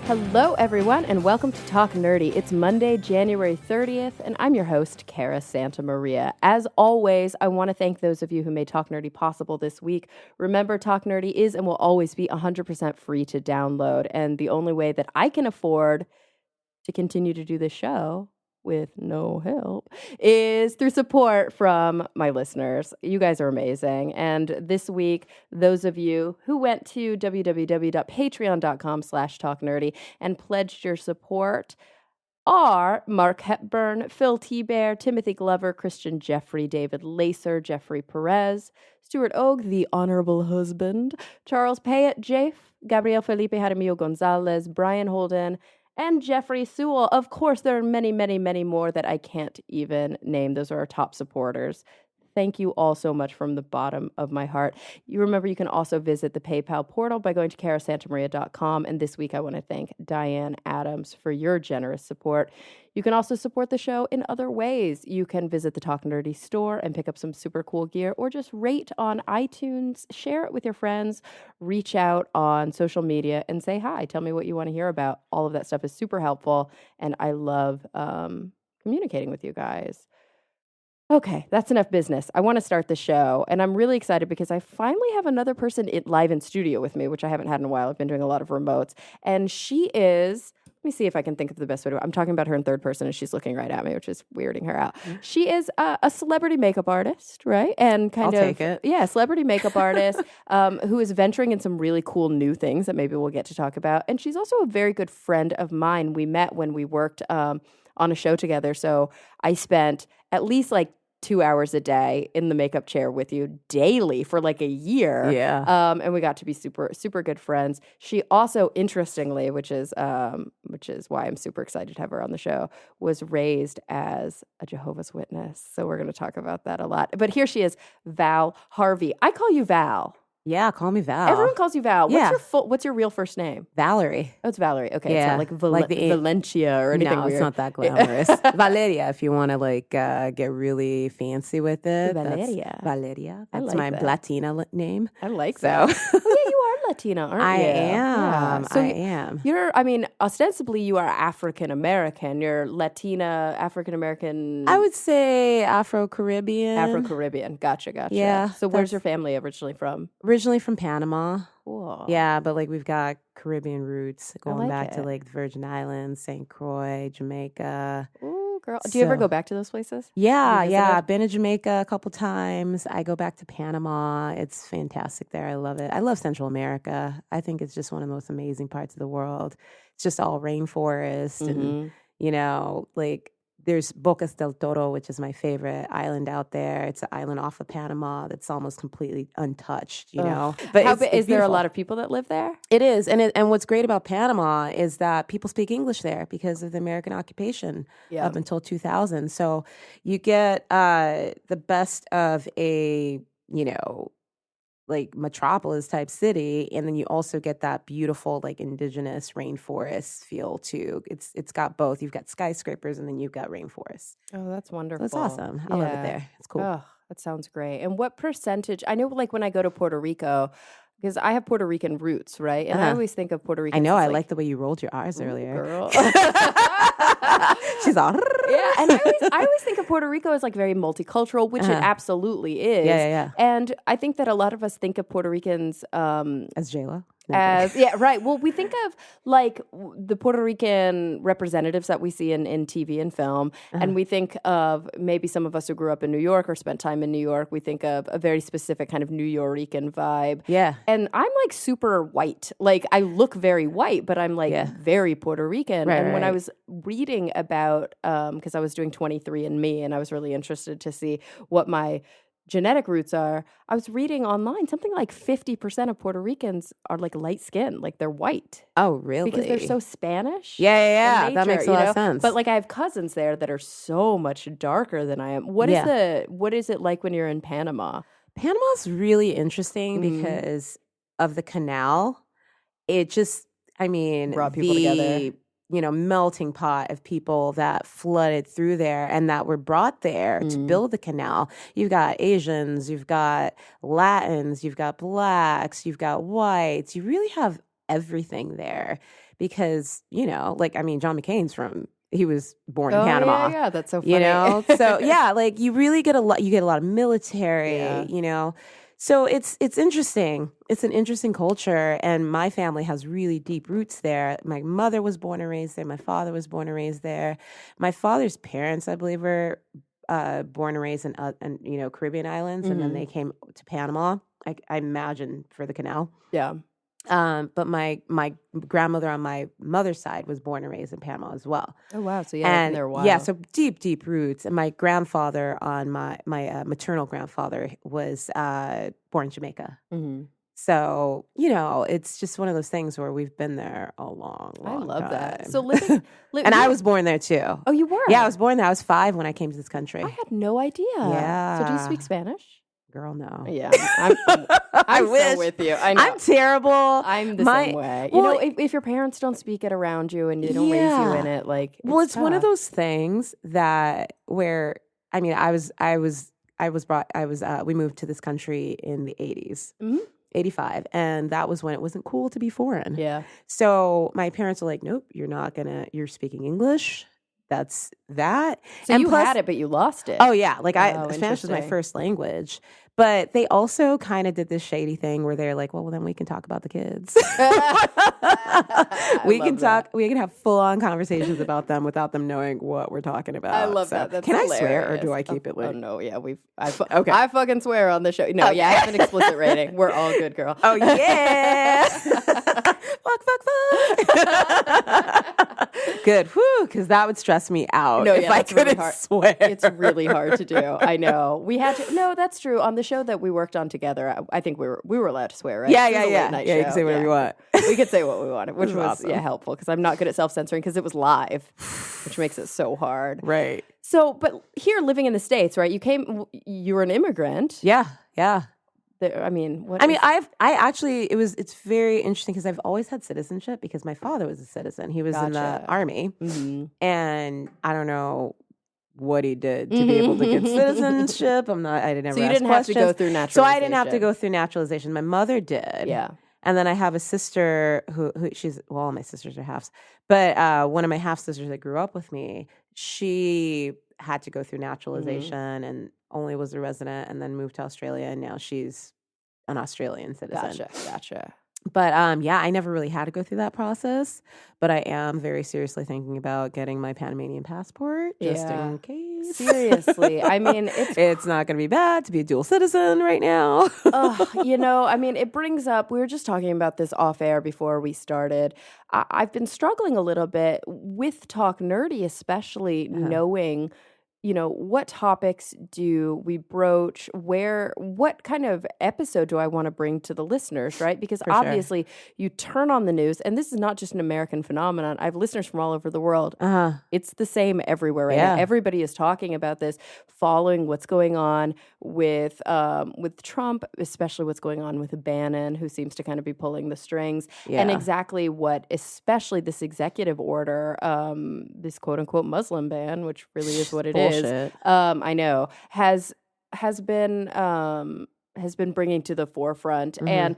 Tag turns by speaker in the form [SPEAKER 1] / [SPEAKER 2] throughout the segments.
[SPEAKER 1] Hello, everyone, and welcome to Talk Nerdy. It's Monday, January 30th, and I'm your host, Cara Santa Maria. As always, I want to thank those of you who made Talk Nerdy possible this week. Remember, Talk Nerdy is and will always be 100% free to download, and the only way that I can afford to continue to do this show with no help is through support from my listeners. You guys are amazing. And this week, those of you who went to www.patreon.com/talknerdy and pledged your support are Mark Hepburn, Phil T-Bear, Timothy Glover, Christian Jeffrey, David Lacer, Jeffrey Perez, Stuart Ogue, the Honorable Husband, Charles Payette, Jafe, Gabriel Felipe Jaramillo Gonzalez, Brian Holden, and Jeffrey Sewell. Of course, there are many, many, many more that I can't even name. Those are our top supporters. Thank you all so much from the bottom of my heart. You remember you can also visit the PayPal portal by going to carasantamaria.com. And this week I want to thank Diane Adams for your generous support. You can also support the show in other ways. You can visit the Talk Nerdy store and pick up some super cool gear, or just rate on iTunes, share it with your friends, reach out on social media and say hi. Tell me what you want to hear about. All of that stuff is super helpful, and I love communicating with you guys. Okay, that's enough business. I want to start the show, and I'm really excited because I finally have another person live in studio with me, which I haven't had in a while. I've been doing a lot of remotes, and she is, let me see if I can think of the best way to, I'm talking about her in third person, and she's looking right at me, which is weirding her out. Mm-hmm. She is a celebrity makeup artist, right? And
[SPEAKER 2] I'll take it.
[SPEAKER 1] Yeah, celebrity makeup artist who is venturing in some really cool new things that maybe we'll get to talk about. And she's also a very good friend of mine. We met when we worked on a show together, so I spent at least 2 hours a day in the makeup chair with you daily for a year.
[SPEAKER 2] Yeah.
[SPEAKER 1] And we got to be super, super good friends. She also, interestingly, which is why I'm super excited to have her on the show, was raised as a Jehovah's Witness. So we're going to talk about that a lot. But here she is, Val Harvey. I call you Val.
[SPEAKER 2] Yeah, call me Val.
[SPEAKER 1] Everyone calls you Val.
[SPEAKER 2] Yeah.
[SPEAKER 1] What's your real first name?
[SPEAKER 2] Valerie.
[SPEAKER 1] Oh, it's Valerie. Okay,
[SPEAKER 2] Yeah.
[SPEAKER 1] It's not Valencia or anything
[SPEAKER 2] no,
[SPEAKER 1] weird.
[SPEAKER 2] It's not that glamorous. Valeria, if you want to get really fancy with it.
[SPEAKER 1] Valeria.
[SPEAKER 2] Valeria.
[SPEAKER 1] I
[SPEAKER 2] That's
[SPEAKER 1] like
[SPEAKER 2] my
[SPEAKER 1] that.
[SPEAKER 2] Latina name.
[SPEAKER 1] I like
[SPEAKER 2] So.
[SPEAKER 1] that. Oh, yeah, you are Latina, aren't
[SPEAKER 2] I
[SPEAKER 1] you?
[SPEAKER 2] am.
[SPEAKER 1] Yeah. So
[SPEAKER 2] I am.
[SPEAKER 1] You're, ostensibly you are African American. You're Latina, African American.
[SPEAKER 2] I would say Afro-Caribbean.
[SPEAKER 1] Afro-Caribbean. Gotcha.
[SPEAKER 2] Yeah.
[SPEAKER 1] So where's your family originally from?
[SPEAKER 2] Originally from Panama.
[SPEAKER 1] Cool.
[SPEAKER 2] Yeah, but we've got Caribbean roots going back to
[SPEAKER 1] it.
[SPEAKER 2] the Virgin Islands, St. Croix, Jamaica.
[SPEAKER 1] Ooh, girl. Do you ever go back to those places?
[SPEAKER 2] Yeah. I've been to Jamaica a couple times. I go back to Panama. It's fantastic there. I love it. I love Central America. I think it's just one of the most amazing parts of the world. It's just all rainforest and, there's Bocas del Toro, which is my favorite island out there. It's an island off of Panama that's almost completely untouched, But
[SPEAKER 1] Is there a lot of people that live there?
[SPEAKER 2] It is. And what's great about Panama is that people speak English there because of the American occupation up until 2000. So you get the best of a, metropolis type city, and then you also get that beautiful indigenous rainforest feel too. It's got both. You've got skyscrapers and then you've got rainforest.
[SPEAKER 1] Oh, that's wonderful.
[SPEAKER 2] So it's awesome. I love it there. It's cool.
[SPEAKER 1] Oh, that sounds great. And what percentage? I know, when I go to Puerto Rico, because I have Puerto Rican roots, right? And I always think of Puerto Rico.
[SPEAKER 2] I know. I like the way you rolled your R's earlier.
[SPEAKER 1] Girl.
[SPEAKER 2] She's all.
[SPEAKER 1] Yeah, and I always think of Puerto Rico as very multicultural, which it absolutely is.
[SPEAKER 2] Yeah.
[SPEAKER 1] And I think that a lot of us think of Puerto Ricans
[SPEAKER 2] as J-Lo.
[SPEAKER 1] Right. Well, we think of the Puerto Rican representatives that we see in TV and film, and we think of maybe some of us who grew up in New York or spent time in New York. We think of a very specific kind of New Yorican vibe.
[SPEAKER 2] Yeah.
[SPEAKER 1] And I'm super white. I look very white, but I'm very Puerto Rican.
[SPEAKER 2] Right,
[SPEAKER 1] and when I
[SPEAKER 2] right.
[SPEAKER 1] was reading about, because I was doing 23andMe, and I was really interested to see what my genetic roots are, I was reading online something like 50% of Puerto Ricans are light skinned, they're white.
[SPEAKER 2] Oh, really?
[SPEAKER 1] Because they're so Spanish.
[SPEAKER 2] Yeah.
[SPEAKER 1] Nature,
[SPEAKER 2] that makes a lot of sense.
[SPEAKER 1] But I have cousins there that are so much darker than I am. What is it like when you're in Panama?
[SPEAKER 2] Panama's really interesting because of the canal. It just,
[SPEAKER 1] brought people together.
[SPEAKER 2] Melting pot of people that flooded through there and that were brought there to build the canal. You've got Asians, you've got Latins, you've got Blacks, you've got whites. You really have everything there because, like, I mean, John McCain's he was born in Panama.
[SPEAKER 1] Yeah, that's so funny.
[SPEAKER 2] So yeah, like you really get you get a lot of military, So it's interesting. It's an interesting culture, and my family has really deep roots there. My mother was born and raised there. My father was born and raised there. My father's parents, I believe, were born and raised in Caribbean islands, and then they came to Panama. I imagine for the canal.
[SPEAKER 1] Yeah.
[SPEAKER 2] But my grandmother on my mother's side was born and raised in Panama as well.
[SPEAKER 1] Oh wow! So yeah, been there a while.
[SPEAKER 2] Yeah, so deep roots. And my grandfather on my maternal grandfather was born in Jamaica. Mm-hmm. So it's just one of those things where we've been there a long
[SPEAKER 1] I love
[SPEAKER 2] time.
[SPEAKER 1] that. So living,
[SPEAKER 2] and I was born there too.
[SPEAKER 1] Oh, you were?
[SPEAKER 2] Yeah, I was born there. I was 5 when I came to this country.
[SPEAKER 1] I had no idea.
[SPEAKER 2] Yeah.
[SPEAKER 1] So do you speak Spanish?
[SPEAKER 2] Girl, no.
[SPEAKER 1] Yeah, I'm so with you. I know.
[SPEAKER 2] I'm terrible.
[SPEAKER 1] I'm the same way. If your parents don't speak it around you and they don't raise you in it, like,
[SPEAKER 2] it's
[SPEAKER 1] tough.
[SPEAKER 2] one of those things that where I mean, we moved to this country in the 80s. Mm-hmm. 85, and that was when it wasn't cool to be foreign.
[SPEAKER 1] Yeah.
[SPEAKER 2] So my parents were like, "Nope, you're speaking English. That's that."
[SPEAKER 1] So and you had it, but you lost it.
[SPEAKER 2] Oh yeah, like Spanish was my first language. But they also kind of did this shady thing where they're like, well, then we can talk about the kids. We can have full on conversations about them without them knowing what we're talking about.
[SPEAKER 1] I love that. That's
[SPEAKER 2] can
[SPEAKER 1] hilarious.
[SPEAKER 2] I swear or do I keep it like?
[SPEAKER 1] Oh no, yeah, okay. I fucking swear on the show. No, yeah, I have an explicit rating. We're all good, girl.
[SPEAKER 2] Oh yeah. fuck. Good, whew, because that would stress me out if I couldn't
[SPEAKER 1] really
[SPEAKER 2] swear.
[SPEAKER 1] It's really hard to do. I know. We had to. No, that's true. On the show that we worked on together, I think we were allowed to swear, right?
[SPEAKER 2] Yeah. You can say whatever you want.
[SPEAKER 1] We could say what we wanted, which was
[SPEAKER 2] awesome.
[SPEAKER 1] Helpful because I'm not good at self-censoring because it was live, which makes it so hard.
[SPEAKER 2] Right.
[SPEAKER 1] So, but here, living in the States, right? You were an immigrant.
[SPEAKER 2] Yeah. It's very interesting because I've always had citizenship because my father was a citizen. He was in the army, and I don't know what he did to be able to get citizenship. I didn't So you
[SPEAKER 1] didn't have to go through naturalization.
[SPEAKER 2] So I didn't have to go through naturalization. My mother did.
[SPEAKER 1] Yeah.
[SPEAKER 2] And then I have a sister who all my sisters are halves, but one of my half sisters that grew up with me, she had to go through naturalization and only was a resident and then moved to Australia, and now she's an Australian citizen.
[SPEAKER 1] Gotcha.
[SPEAKER 2] But I never really had to go through that process, but I am very seriously thinking about getting my Panamanian passport just in case.
[SPEAKER 1] Seriously. I mean,
[SPEAKER 2] it's not going to be bad to be a dual citizen right now.
[SPEAKER 1] It brings up, we were just talking about this off air before we started. I've been struggling a little bit with Talk Nerdy, especially knowing what topics do we broach? What kind of episode do I want to bring to the listeners, right? Because obviously you turn on the news, and this is not just an American phenomenon. I have listeners from all over the world. It's the same everywhere right now. Everybody is talking about this, following what's going on with Trump, especially what's going on with Bannon, who seems to kind of be pulling the strings, and exactly what, especially this executive order, this quote unquote Muslim ban, which really is what it is. I know has been bringing to the forefront, and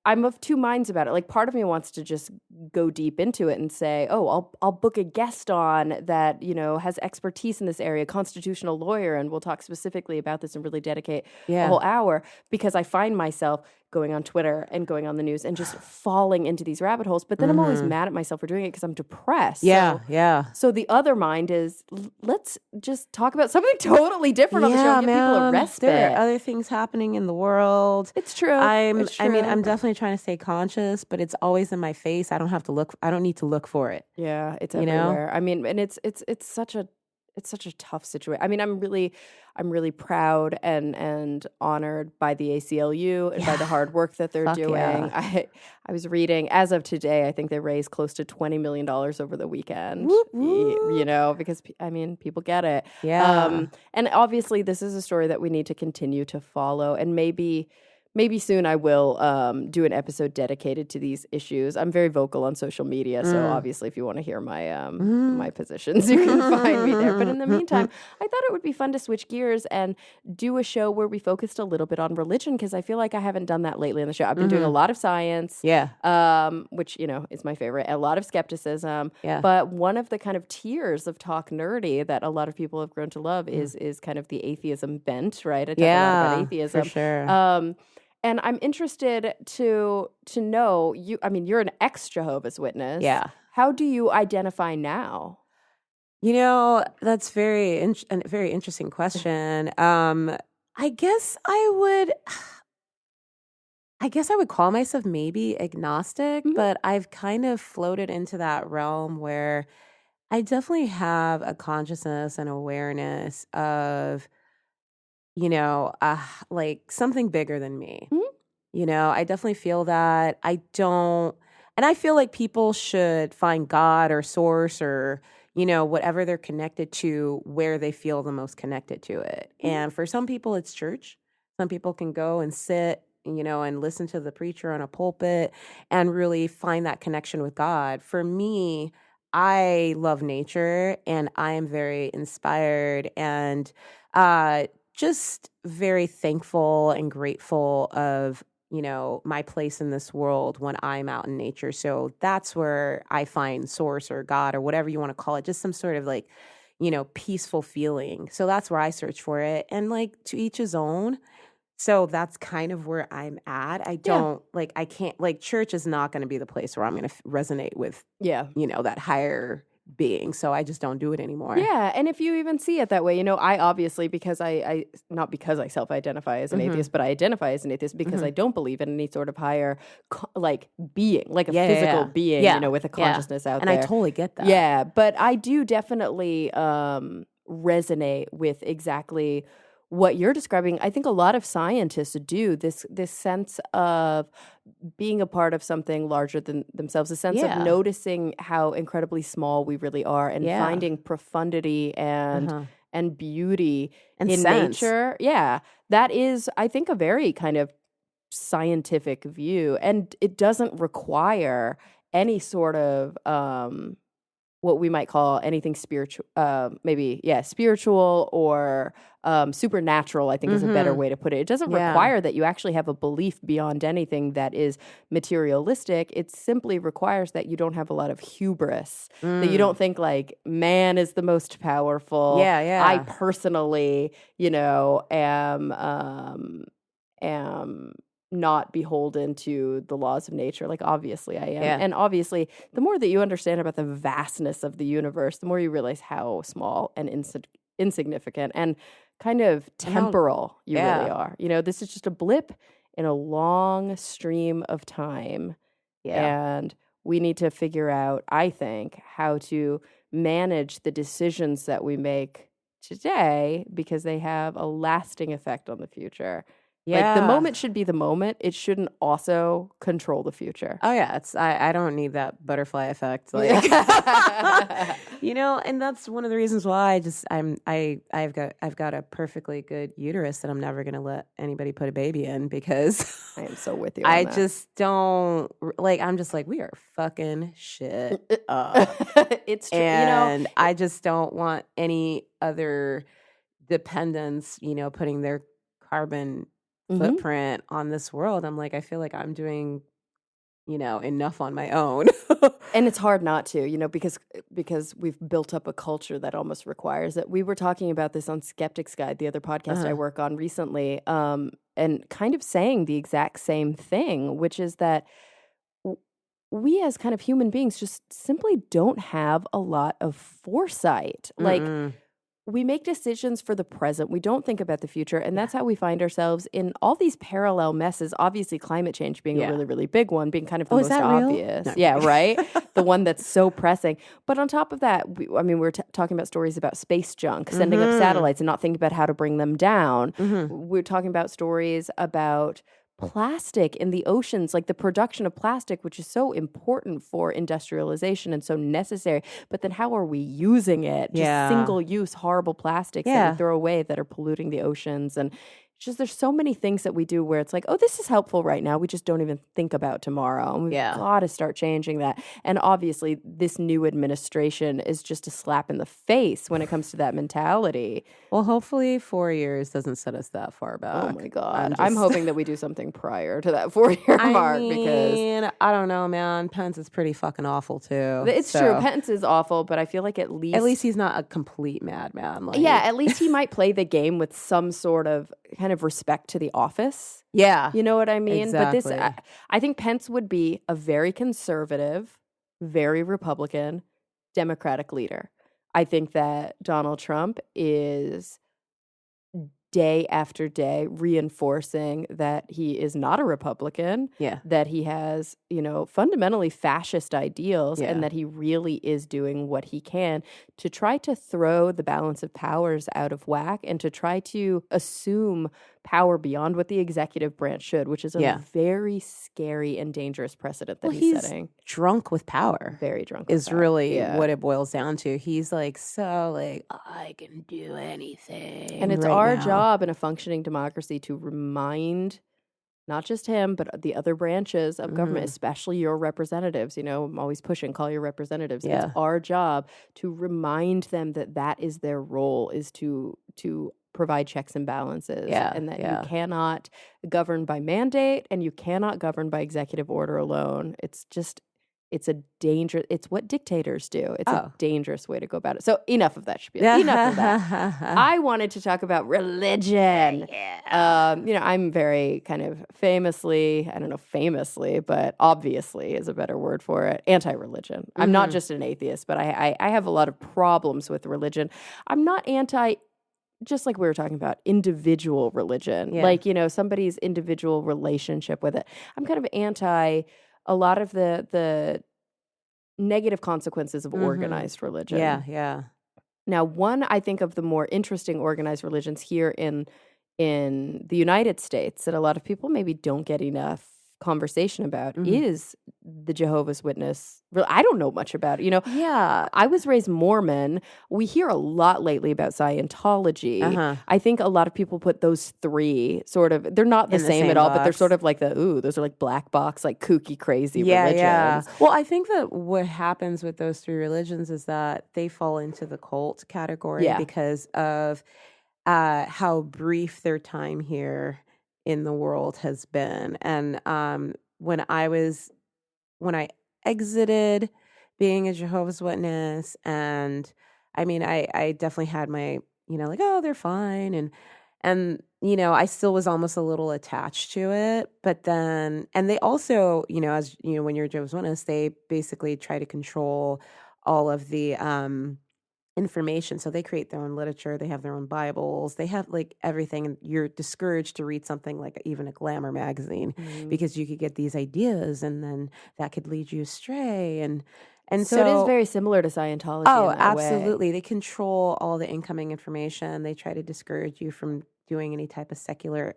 [SPEAKER 1] I'm of two minds about it. Like, part of me wants to just go deep into it and say, oh, I'll book a guest on that has expertise in this area, constitutional lawyer, and we'll talk specifically about this and really dedicate a whole hour, because I find myself going on Twitter and going on the news and just falling into these rabbit holes. But then I'm always mad at myself for doing it because I'm depressed. So the other mind is, let's just talk about something totally different on the show and give people a respite.
[SPEAKER 2] There are other things happening in the world.
[SPEAKER 1] It's true.
[SPEAKER 2] I'm definitely trying to stay conscious, but it's always in my face. I don't need to look for it.
[SPEAKER 1] Yeah, it's everywhere. I mean, and it's such a tough situation. I mean, I'm really proud and honored by the ACLU and by the hard work that they're doing. Yeah. I was reading, as of today, I think they raised close to $20 million over the weekend. Because people get it. Yeah. And obviously, this is a story that we need to continue to follow, and maybe maybe soon I will do an episode dedicated to these issues. I'm very vocal on social media, so obviously if you want to hear my my positions, you can find me there. But in the meantime, I thought it would be fun to switch gears and do a show where we focused a little bit on religion, because I feel like I haven't done that lately on the show. I've been doing a lot of science, which, you know, is my favorite, a lot of skepticism. But one of the kind of tiers of talk nerdy that a lot of people have grown to love is kind of the atheism bent, right? I talk a lot about atheism.
[SPEAKER 2] For sure.
[SPEAKER 1] And I'm interested to know you. I mean, you're an ex-Jehovah's Witness.
[SPEAKER 2] Yeah.
[SPEAKER 1] How do you identify now?
[SPEAKER 2] You know, that's a very interesting question. I guess I would call myself maybe agnostic, but I've kind of floated into that realm where I definitely have a consciousness and awareness of, you know, like something bigger than me. You know, I definitely feel that. And I feel like people should find God or source or, you know, whatever they're connected to, where they feel the most connected to it. And for some people, it's church. Some people can go and sit, you know, and listen to the preacher on a pulpit and really find that connection with God. For me, I love nature, and I am very inspired and just very thankful and grateful of, you know, my place in this world when I'm out in nature. So that's where I find source or God or whatever you want to call it, just some sort of like, you know, peaceful feeling. So that's where I search for it. And like, to each his own. So that's kind of where I'm at. I don't I can't, like, church is not going to be the place where I'm going to resonate with, you know, that higher being. So I just don't do it anymore.
[SPEAKER 1] Yeah. And if you even see it that way, you know, I obviously, because I not because I self-identify as an atheist, but I identify as an atheist because I don't believe in any sort of higher, like, being, like a physical being, you know, with a consciousness out
[SPEAKER 2] and
[SPEAKER 1] there.
[SPEAKER 2] I totally get that.
[SPEAKER 1] Yeah. But I do definitely resonate with exactly what you're describing. I think a lot of scientists do this sense of being a part of something larger than themselves, a sense of noticing how incredibly small we really are and finding profundity and beauty
[SPEAKER 2] and
[SPEAKER 1] in
[SPEAKER 2] sense.
[SPEAKER 1] nature. Yeah, that is, I think, a very kind of scientific view, and it doesn't require any sort of what we might call anything spiritual, spiritual or supernatural, I think is a better way to put it. It doesn't require that you actually have a belief beyond anything that is materialistic. It simply requires that you don't have a lot of hubris, that you don't think like man is the most powerful. I personally, you know, am not beholden to the laws of nature. Like, obviously I am. And obviously, the more that you understand about the vastness of the universe, the more you realize how small and insignificant and kind of temporal you really are. You know, this is just a blip in a long stream of time. And we need to figure out, I think, how to manage the decisions that we make today, because they have a lasting effect on the future. Like, the moment should be the moment. It shouldn't also control the future.
[SPEAKER 2] Oh yeah, I don't need that butterfly effect, like you know, and that's one of the reasons why I've got a perfectly good uterus that I'm never gonna let anybody put a baby in, because
[SPEAKER 1] I am so with you on that.
[SPEAKER 2] just don't like. I'm just like, we are fucking shit up.
[SPEAKER 1] It's true,
[SPEAKER 2] and
[SPEAKER 1] you know.
[SPEAKER 2] I just don't want any other dependents, you know, putting their carbon footprint on this world. I'm like, I feel like I'm doing, you know, enough on my own.
[SPEAKER 1] And it's hard not to, you know, because we've built up a culture that almost requires it. We were talking about this on Skeptic's Guide, the other podcast I work on recently, and kind of saying the exact same thing, which is that we as kind of human beings just simply don't have a lot of foresight. Like, we make decisions for the present. We don't think about the future. And that's how we find ourselves in all these parallel messes. Obviously, climate change being a really, really big one, being kind of the most obvious. No. Yeah, right? The one that's so pressing. But on top of that, we're talking about stories about space junk, sending up satellites and not thinking about how to bring them down. We're talking about stories about plastic in the oceans, like the production of plastic, which is so important for industrialization and so necessary. But then how are we using it? Just single-use horrible plastics that we throw away that are polluting the oceans. And just there's so many things that we do where it's like, oh, this is helpful right now. We just don't even think about tomorrow. And we've got to start changing that. And obviously, this new administration is just a slap in the face when it comes to that mentality.
[SPEAKER 2] Well, hopefully 4 years doesn't set us that far back.
[SPEAKER 1] Oh my God. I'm hoping that we do something prior to that 4-year mark because
[SPEAKER 2] I don't know, man. Pence is pretty fucking awful too.
[SPEAKER 1] It's true. Pence is awful, but I feel like at least
[SPEAKER 2] he's not a complete madman. Like,
[SPEAKER 1] yeah, at least he might play the game with some sort of kind of respect to the office.
[SPEAKER 2] Yeah.
[SPEAKER 1] You know what I mean?
[SPEAKER 2] Exactly.
[SPEAKER 1] But I think Pence would be a very conservative, very Republican, Democratic leader. I think that Donald Trump is day after day reinforcing that he is not a Republican, that he has, fundamentally fascist ideals, and that he really is doing what he can to try to throw the balance of powers out of whack and to try to assume power beyond what the executive branch should, which is a very scary and dangerous precedent that he's setting.
[SPEAKER 2] Drunk with power.
[SPEAKER 1] Very drunk with
[SPEAKER 2] is
[SPEAKER 1] power.
[SPEAKER 2] Really what it boils down to. He's like, I can do anything.
[SPEAKER 1] And it's our job in a functioning democracy to remind not just him, but the other branches of government, especially your representatives. I'm always pushing, call your representatives. It's our job to remind them that that is their role, is to provide checks and balances, and that you cannot govern by mandate and you cannot govern by executive order alone. It's what dictators do. It's a dangerous way to go about it. So enough of that, enough of that. I wanted to talk about religion. I'm very kind of famously, I don't know famously, but obviously is a better word for it, anti-religion. I'm not just an atheist, but I have a lot of problems with religion. I'm not just like we were talking about, individual religion, like, somebody's individual relationship with it. I'm kind of anti a lot of the negative consequences of organized religion.
[SPEAKER 2] Yeah.
[SPEAKER 1] Now, one, I think, of the more interesting organized religions here in the United States that a lot of people maybe don't get enough conversation about is the Jehovah's Witness. I don't know much about it. I was raised Mormon. We hear a lot lately about Scientology. I think a lot of people put those three sort of, they're not the same at all, but they're sort of like those are like black box, like kooky, crazy religions. Yeah.
[SPEAKER 2] Well, I think that what happens with those three religions is that they fall into the cult category because of how brief their time here in the world has been. And when I exited being a Jehovah's Witness, and I mean, I definitely had my, like, oh, they're fine. And I still was almost a little attached to it. But then, and they also, as when you're a Jehovah's Witness, they basically try to control all of the information. So they create their own literature, they have their own Bibles, they have like everything, and you're discouraged to read something like even a glamour magazine because you could get these ideas and then that could lead you astray. And
[SPEAKER 1] so it is very similar to Scientology.
[SPEAKER 2] Oh,
[SPEAKER 1] in that
[SPEAKER 2] absolutely.
[SPEAKER 1] way.
[SPEAKER 2] They control all the incoming information. They try to discourage you from doing any type of secular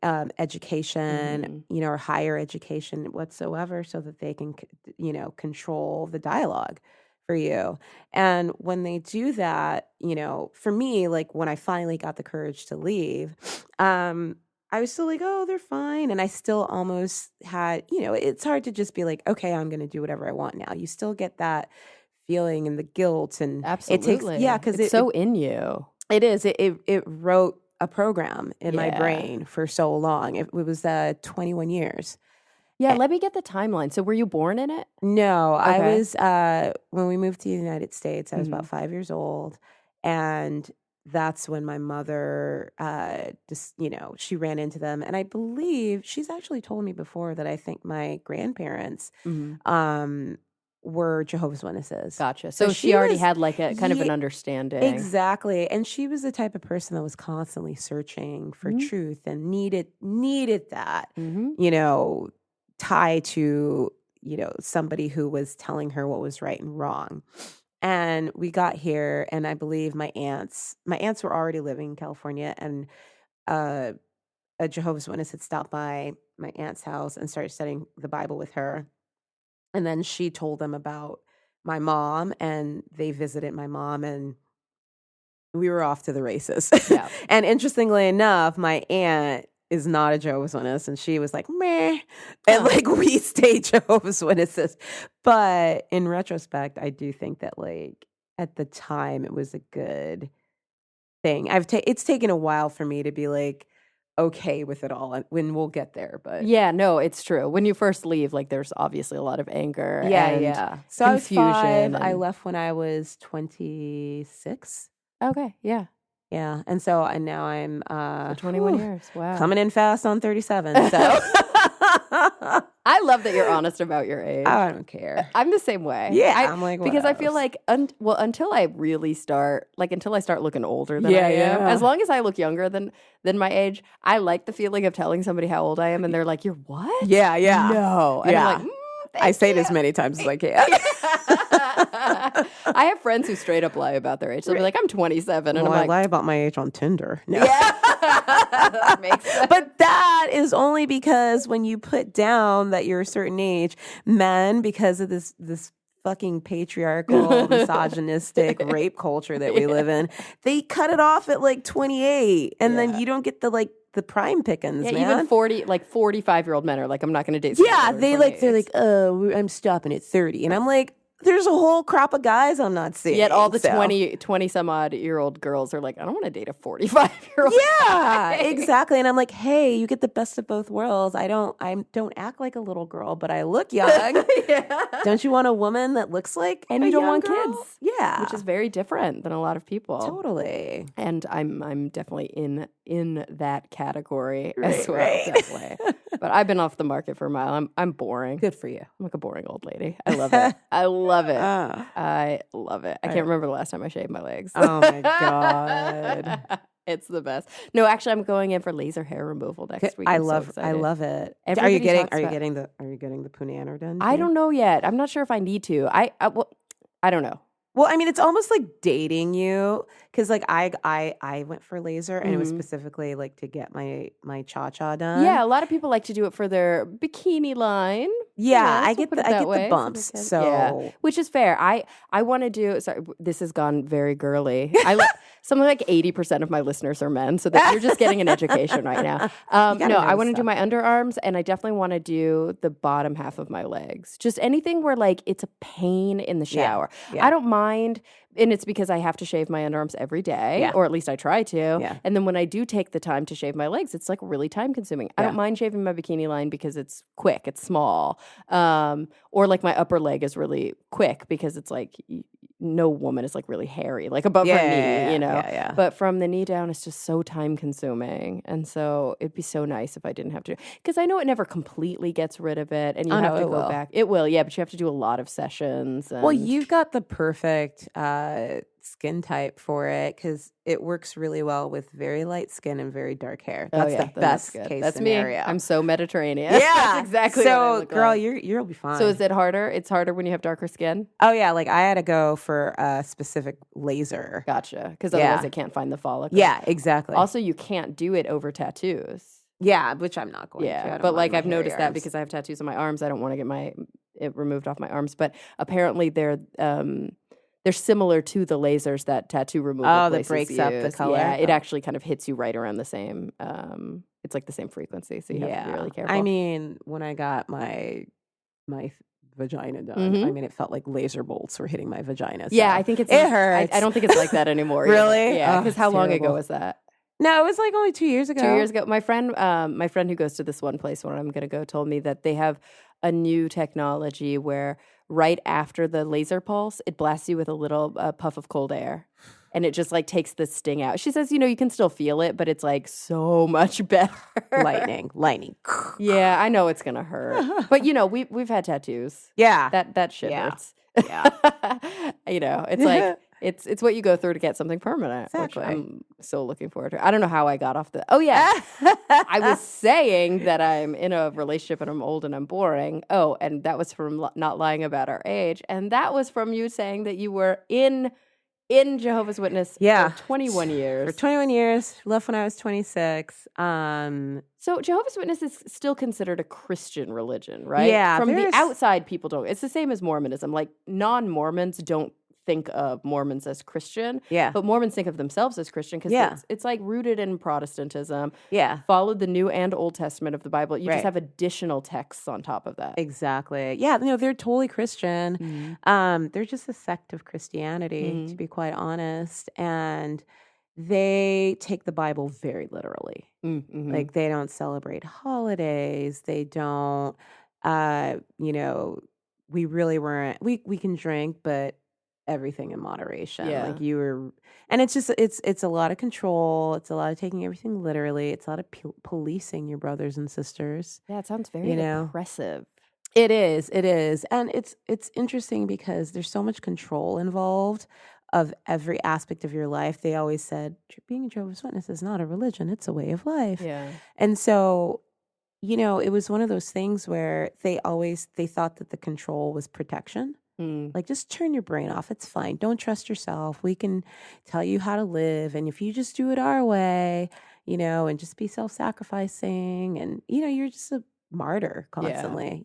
[SPEAKER 2] education, or higher education whatsoever, so that they can, control the dialogue for you. And when they do that, for me, like when I finally got the courage to leave, I was still like, oh, they're fine. And I still almost had, it's hard to just be like, okay, I'm going to do whatever I want now. You still get that feeling and the guilt, and
[SPEAKER 1] absolutely,
[SPEAKER 2] it takes, because
[SPEAKER 1] it's so in you.
[SPEAKER 2] It is. It wrote a program in my brain for so long. It was 21 years.
[SPEAKER 1] Yeah, let me get the timeline. So were you born in it?
[SPEAKER 2] No, okay. I was, when we moved to the United States, I was about 5 years old. And that's when my mother, she ran into them. And I believe she's actually told me before that I think my grandparents were Jehovah's Witnesses.
[SPEAKER 1] Gotcha. So she already had like a kind of an understanding.
[SPEAKER 2] Exactly. And she was the type of person that was constantly searching for truth and needed that, tie to, somebody who was telling her what was right and wrong. And we got here, and I believe my aunts were already living in California, and a Jehovah's Witness had stopped by my aunt's house and started studying the Bible with her. And then she told them about my mom, and they visited my mom, and we were off to the races.
[SPEAKER 1] Yeah.
[SPEAKER 2] And interestingly enough, my aunt is not a Jehovah's Witness, and she was like, meh. And like we stayed Jehovah's Witnesses. But in retrospect, I do think that like at the time it was a good thing. It's taken a while for me to be like okay with it all, and when we'll get there. But
[SPEAKER 1] Yeah, no, it's true. When you first leave, like there's obviously a lot of anger. And
[SPEAKER 2] So I was 5.
[SPEAKER 1] confusion.
[SPEAKER 2] I left when I was 26.
[SPEAKER 1] Okay, yeah.
[SPEAKER 2] Yeah, and now I'm
[SPEAKER 1] So 21 years. Wow.
[SPEAKER 2] coming in fast on 37. So
[SPEAKER 1] I love that you're honest about your age.
[SPEAKER 2] I don't care.
[SPEAKER 1] I'm the same way.
[SPEAKER 2] Yeah, I'm like,
[SPEAKER 1] because I feel like until I really start, like until I start looking older than I am. As long as I look younger than my age, I like the feeling of telling somebody how old I am, and they're like, "You're what?"
[SPEAKER 2] Yeah, yeah.
[SPEAKER 1] No, and I'm like,
[SPEAKER 2] I say it as many times as I can.
[SPEAKER 1] I have friends who straight up lie about their age. They'll be like, "I'm 27," and
[SPEAKER 2] Well,
[SPEAKER 1] I'm
[SPEAKER 2] I
[SPEAKER 1] like,
[SPEAKER 2] lie about my age on Tinder. No.
[SPEAKER 1] "Yeah, that makes sense."
[SPEAKER 2] But that is only because when you put down that you're a certain age, men, because of this fucking patriarchal, misogynistic rape culture that we live in, they cut it off at like 28, and then you don't get the prime pickings, man.
[SPEAKER 1] Even 45-year-old men are like, I'm not going to date.
[SPEAKER 2] Yeah, they're like, oh, I'm stopping at 30, and I'm like, there's a whole crop of guys I'm not seeing.
[SPEAKER 1] Yet all the 20 some odd year old girls are like, I don't want to date a 45-year-old.
[SPEAKER 2] Yeah, exactly. And I'm like, hey, you get the best of both worlds. I don't act like a little girl, but I look young.
[SPEAKER 1] Yeah.
[SPEAKER 2] Don't you want a woman that looks like
[SPEAKER 1] And
[SPEAKER 2] a
[SPEAKER 1] you don't
[SPEAKER 2] young
[SPEAKER 1] want
[SPEAKER 2] girl?
[SPEAKER 1] kids.
[SPEAKER 2] Yeah,
[SPEAKER 1] Which is very different than a lot of people.
[SPEAKER 2] totally.
[SPEAKER 1] And I'm definitely in that category
[SPEAKER 2] Right,
[SPEAKER 1] as well.
[SPEAKER 2] right.
[SPEAKER 1] Definitely. But I've been off the market for a while. I'm boring.
[SPEAKER 2] Good for you.
[SPEAKER 1] I'm like a boring old lady. I love it. I love it. I love it. I can't remember the last time I shaved my legs.
[SPEAKER 2] Oh my God.
[SPEAKER 1] It's the best. No, actually, I'm going in for laser hair removal next week.
[SPEAKER 2] I
[SPEAKER 1] I'm so
[SPEAKER 2] love
[SPEAKER 1] excited.
[SPEAKER 2] it.
[SPEAKER 1] Everybody
[SPEAKER 2] Are you
[SPEAKER 1] talks
[SPEAKER 2] getting the punano done?
[SPEAKER 1] I
[SPEAKER 2] too?
[SPEAKER 1] don't know yet. I'm not sure if I need to. I don't know.
[SPEAKER 2] Well, I mean, it's almost like dating you, because like I went for laser, and it was specifically like to get my cha-cha done.
[SPEAKER 1] Yeah, a lot of people like to do it for their bikini line.
[SPEAKER 2] Yeah, I
[SPEAKER 1] we'll
[SPEAKER 2] get
[SPEAKER 1] put
[SPEAKER 2] the
[SPEAKER 1] it that way.
[SPEAKER 2] bumps.
[SPEAKER 1] Yeah,
[SPEAKER 2] So
[SPEAKER 1] which is fair. I want to do. Sorry, this has gone very girly. Something like 80% of my listeners are men, so that you're just getting an education right now. No, I want to do my underarms, and I definitely want to do the bottom half of my legs. Just anything where like it's a pain in the shower.
[SPEAKER 2] Yeah.
[SPEAKER 1] I don't mind. And it's because I have to shave my underarms every day, or at least I try to.
[SPEAKER 2] Yeah.
[SPEAKER 1] And then when I do take the time to shave my legs, it's like really time consuming. I don't mind shaving my bikini line because it's quick, it's small. Or like my upper leg is really quick because it's like no woman is like really hairy, like above her knee, you know?
[SPEAKER 2] Yeah.
[SPEAKER 1] But from the knee down, it's just so time consuming. And so it'd be so nice if I didn't have to, because I know it never completely gets rid of it. And you have to go back. It will, yeah, but you have to do a lot of sessions.
[SPEAKER 2] Well, you've got the perfect skin type for it, because it works really well with very light skin and very dark hair. That's the best case scenario.
[SPEAKER 1] Me. I'm so Mediterranean.
[SPEAKER 2] Yeah,
[SPEAKER 1] That's exactly what I look
[SPEAKER 2] girl,
[SPEAKER 1] like.
[SPEAKER 2] you'll be fine.
[SPEAKER 1] So is it harder? It's harder when you have darker skin?
[SPEAKER 2] Oh yeah, like I had to go for a specific laser.
[SPEAKER 1] Gotcha. Because otherwise it can't find the follicle.
[SPEAKER 2] Yeah, exactly.
[SPEAKER 1] Also, you can't do it over tattoos.
[SPEAKER 2] Yeah, which I'm not going to.
[SPEAKER 1] Yeah, but like I've noticed that because I have tattoos on my arms, I don't want to get it removed off my arms. But apparently they're similar to the lasers that tattoo removal places
[SPEAKER 2] that breaks
[SPEAKER 1] use.
[SPEAKER 2] up the color.
[SPEAKER 1] Yeah, it actually kind of hits you right around the same. It's like the same frequency, so you have to be really careful.
[SPEAKER 2] I mean, when I got my vagina done, I mean, it felt like laser bolts were hitting my vagina. So.
[SPEAKER 1] Yeah, I think it hurts. I don't think it's like that anymore.
[SPEAKER 2] Really?
[SPEAKER 1] Yeah, because how long ago was that?
[SPEAKER 2] No, it was like only 2 years ago.
[SPEAKER 1] 2 years ago. My friend who goes to this one place where I'm going to go told me that they have a new technology where right after the laser pulse, it blasts you with a little puff of cold air. And it just like takes the sting out. She says, you can still feel it, but it's like so much better. Lightning.
[SPEAKER 2] Yeah,
[SPEAKER 1] I know it's going to hurt. But we've had tattoos.
[SPEAKER 2] Yeah.
[SPEAKER 1] That shit hurts.
[SPEAKER 2] Yeah.
[SPEAKER 1] It's like it's what you go through to get something permanent,
[SPEAKER 2] exactly.
[SPEAKER 1] which I'm so looking forward to. I don't know how I got off the. Oh yeah, I was saying that I'm in a relationship and I'm old and I'm boring. Oh, and that was from not lying about our age, and that was from you saying that you were in Jehovah's Witness for 21 years.
[SPEAKER 2] For 21 years, left when I was 26.
[SPEAKER 1] So Jehovah's Witness is still considered a Christian religion, right?
[SPEAKER 2] Yeah.
[SPEAKER 1] From the outside, people don't. It's the same as Mormonism. Like non-Mormons don't think of Mormons as Christian.
[SPEAKER 2] Yeah.
[SPEAKER 1] But Mormons think of themselves as Christian because
[SPEAKER 2] Yeah.
[SPEAKER 1] it's like rooted in Protestantism.
[SPEAKER 2] Yeah.
[SPEAKER 1] Followed the New and Old Testament of the Bible. You
[SPEAKER 2] Right.
[SPEAKER 1] just have additional texts on top of that.
[SPEAKER 2] Exactly. Yeah, they're totally Christian. They're just a sect of Christianity, to be quite honest. And they take the Bible very literally. Like, they don't celebrate holidays. They don't, we really weren't, we can drink, but everything in moderation.
[SPEAKER 1] Yeah.
[SPEAKER 2] Like, and it's just, it's a lot of control. It's a lot of taking everything literally. It's a lot of policing your brothers and sisters.
[SPEAKER 1] Yeah, it sounds very oppressive.
[SPEAKER 2] It is. And it's interesting because there's so much control involved of every aspect of your life. They always said, being a Jehovah's Witness is not a religion, it's a way of life.
[SPEAKER 1] Yeah.
[SPEAKER 2] And so, it was one of those things where they thought that the control was protection. Like, just turn your brain off. It's fine. Don't trust yourself. We can tell you how to live. And if you just do it our way, and just be self-sacrificing, and, you're just a martyr constantly,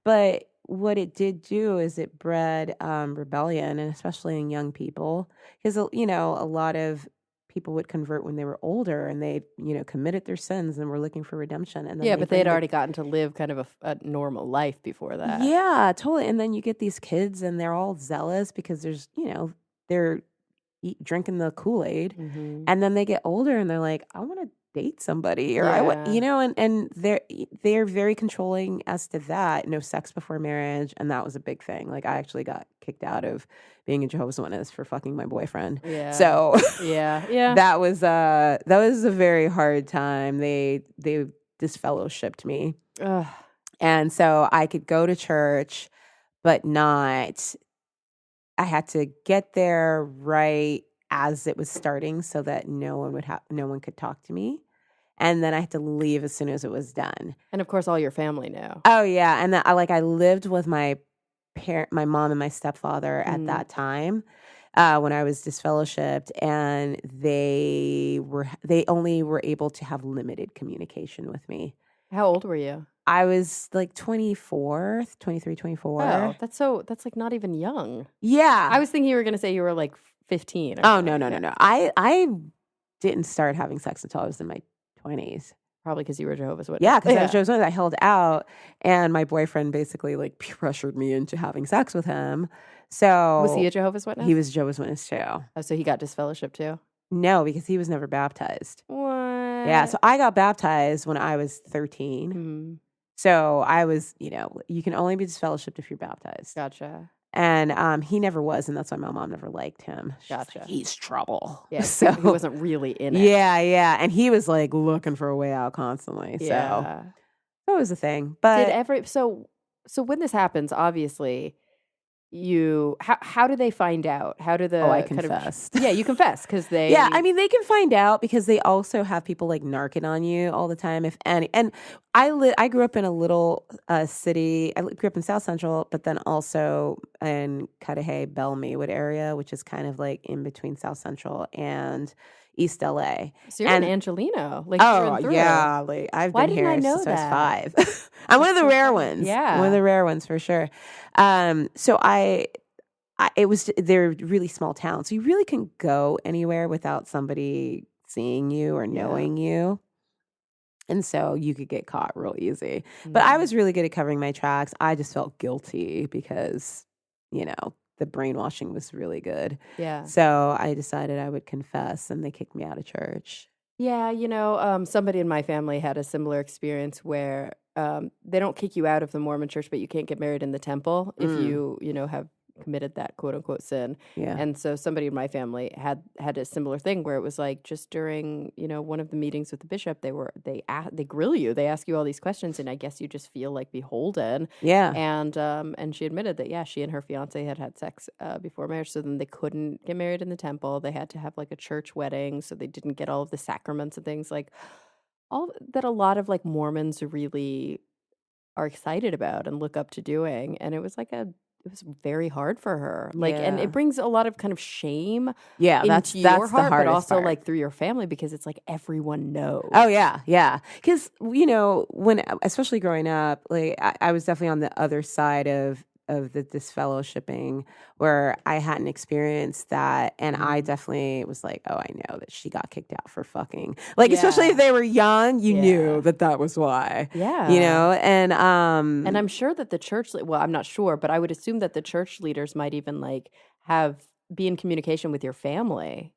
[SPEAKER 2] But what it did do is it bred rebellion, and especially in young people, because, a lot of people would convert when they were older, and they, committed their sins and were looking for redemption. And then
[SPEAKER 1] but they had already gotten to live kind of a normal life before that.
[SPEAKER 2] Yeah, totally. And then you get these kids, and they're all zealous because there's, they're drinking the Kool-Aid, and then they get older, and they're like, I want to date somebody, or I want, and they're very controlling as to that. No sex before marriage, and that was a big thing. Like, I actually got kicked out of being a Jehovah's Witness for fucking my boyfriend.
[SPEAKER 1] Yeah.
[SPEAKER 2] So
[SPEAKER 1] yeah,
[SPEAKER 2] that was a very hard time. They disfellowshipped me, and so I could go to church, but not. I had to get there right as it was starting, so that no one could talk to me, and then I had to leave as soon as it was done.
[SPEAKER 1] And of course, all your family knew.
[SPEAKER 2] Oh yeah, and I lived with my mom and my stepfather at that time when I was disfellowshipped, and they only were able to have limited communication with me.
[SPEAKER 1] How old were you?
[SPEAKER 2] I was like 23, 24.
[SPEAKER 1] Oh, that's like not even young.
[SPEAKER 2] Yeah.
[SPEAKER 1] I was thinking you were going to say you were like 15.
[SPEAKER 2] Oh, no. I didn't start having sex until I was in my 20s.
[SPEAKER 1] Probably because you were Jehovah's Witness.
[SPEAKER 2] Yeah, because I was Jehovah's Witness. I held out, and my boyfriend basically like pressured me into having sex with him. So
[SPEAKER 1] was he a Jehovah's Witness?
[SPEAKER 2] He was a Jehovah's Witness too.
[SPEAKER 1] Oh, so he got disfellowship too?
[SPEAKER 2] No, because he was never baptized.
[SPEAKER 1] What?
[SPEAKER 2] Yeah, so I got baptized when I was 13. So I was, you can only be disfellowshipped if you're baptized.
[SPEAKER 1] Gotcha.
[SPEAKER 2] And he never was, and that's why my mom never liked him. She's
[SPEAKER 1] Gotcha.
[SPEAKER 2] Like, he's trouble.
[SPEAKER 1] Yeah,
[SPEAKER 2] so
[SPEAKER 1] he wasn't really in it.
[SPEAKER 2] Yeah, and he was like looking for a way out constantly.
[SPEAKER 1] Yeah.
[SPEAKER 2] So that was the thing. But
[SPEAKER 1] so when this happens, obviously, how do they find out? How do the
[SPEAKER 2] I confessed.
[SPEAKER 1] You confess because they
[SPEAKER 2] Yeah, I mean, they can find out because they also have people like narking on you all the time. And I grew up in a little city. I grew up in South Central, but then also in Cudahy, Belle Maywood area, which is kind of like in between South Central and East LA.
[SPEAKER 1] So you're an Angelino, like through and through.
[SPEAKER 2] Yeah, like I've been here since I was 5. I'm one of the rare ones.
[SPEAKER 1] Yeah,
[SPEAKER 2] one of the rare ones for sure. So they're really small towns, so you really can go anywhere without somebody seeing you or knowing you. And so you could get caught real easy. But I was really good at covering my tracks. I just felt guilty because, the brainwashing was really good.
[SPEAKER 1] Yeah.
[SPEAKER 2] So I decided I would confess, and they kicked me out of church.
[SPEAKER 1] Yeah, somebody in my family had a similar experience where they don't kick you out of the Mormon church, but you can't get married in the temple if you have committed that quote unquote sin.
[SPEAKER 2] Yeah.
[SPEAKER 1] And so somebody in my family had a similar thing where it was like just during, one of the meetings with the bishop, they grill you, they ask you all these questions, and I guess you just feel like beholden.
[SPEAKER 2] Yeah.
[SPEAKER 1] And she admitted that she and her fiance had sex before marriage, so then they couldn't get married in the temple. They had to have like a church wedding, so they didn't get all of the sacraments and things like all that a lot of like Mormons really are excited about and look up to doing. And it was very hard for her. And it brings a lot of kind of shame into your heart, but also part. Like through your family, because it's like everyone knows.
[SPEAKER 2] Oh yeah. Because, when, especially growing up, like I was definitely on the other side of of the disfellowshipping where I hadn't experienced that. And I definitely was like, oh, I know that she got kicked out for fucking. Like, especially if they were young, you knew that was why.
[SPEAKER 1] Yeah.
[SPEAKER 2] And
[SPEAKER 1] I'm sure that the church, well, I'm not sure, but I would assume that the church leaders might even like be in communication with your family.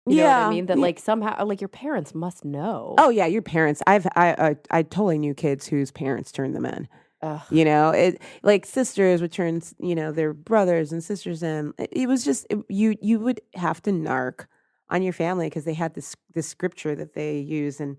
[SPEAKER 1] You know what I mean? That like somehow, like your parents must know.
[SPEAKER 2] Oh yeah, your parents. I totally knew kids whose parents turned them in.
[SPEAKER 1] Ugh.
[SPEAKER 2] It like sisters would turn, their brothers and sisters in. It was just you would have to narc on your family because they had this scripture that they use, and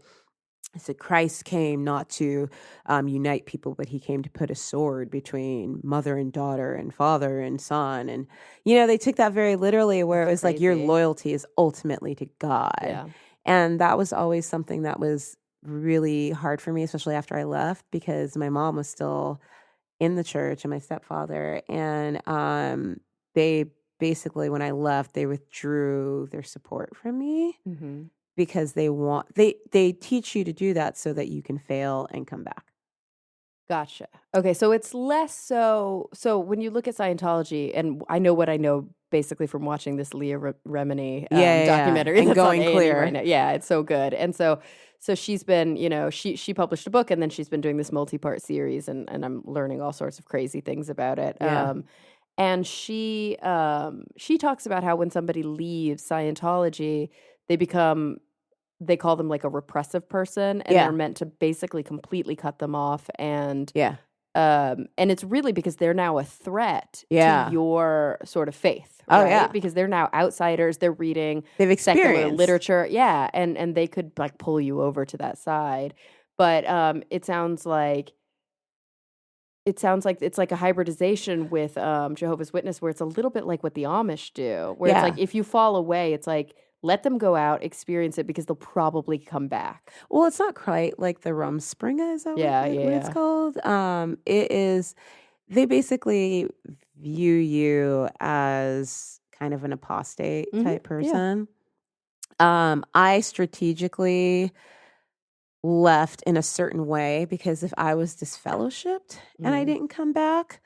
[SPEAKER 2] it said Christ came not to unite people, but he came to put a sword between mother and daughter and father and son. And, they took that very literally where it was like your loyalty is ultimately to God.
[SPEAKER 1] Yeah.
[SPEAKER 2] And that was always something that was really hard for me, especially after I left, because my mom was still in the church and my stepfather. And they basically, when I left, they withdrew their support from me.
[SPEAKER 1] Mm-hmm.
[SPEAKER 2] Because they teach you to do that so that you can fail and come back.
[SPEAKER 1] Gotcha. Okay, so it's less so when you look at Scientology, and I know what I know basically from watching this Leah Remini documentary
[SPEAKER 2] and
[SPEAKER 1] that's
[SPEAKER 2] going
[SPEAKER 1] on A&E
[SPEAKER 2] clear
[SPEAKER 1] right now. Yeah, it's so good. And so she's been, she published a book, and then she's been doing this multi-part series, and I'm learning all sorts of crazy things about it.
[SPEAKER 2] Yeah.
[SPEAKER 1] And she talks about how when somebody leaves Scientology, they call them like a repressive person, and they're meant to basically completely cut them off. And and it's really because they're now a threat to your sort of faith, right?
[SPEAKER 2] Oh, yeah.
[SPEAKER 1] Because they're now outsiders. They're reading
[SPEAKER 2] They've
[SPEAKER 1] secular
[SPEAKER 2] experienced
[SPEAKER 1] literature. Yeah. And they could like pull you over to that side. But it sounds like it's like a hybridization with Jehovah's Witness, where it's a little bit like what the Amish do, where it's like if you fall away, it's like let them go out, experience it, because they'll probably come back.
[SPEAKER 2] Well, it's not quite like the Rumspringa, is that what it's called? It is, they basically view you as kind of an apostate type person. I strategically left in a certain way because if I was disfellowshipped and I didn't come back,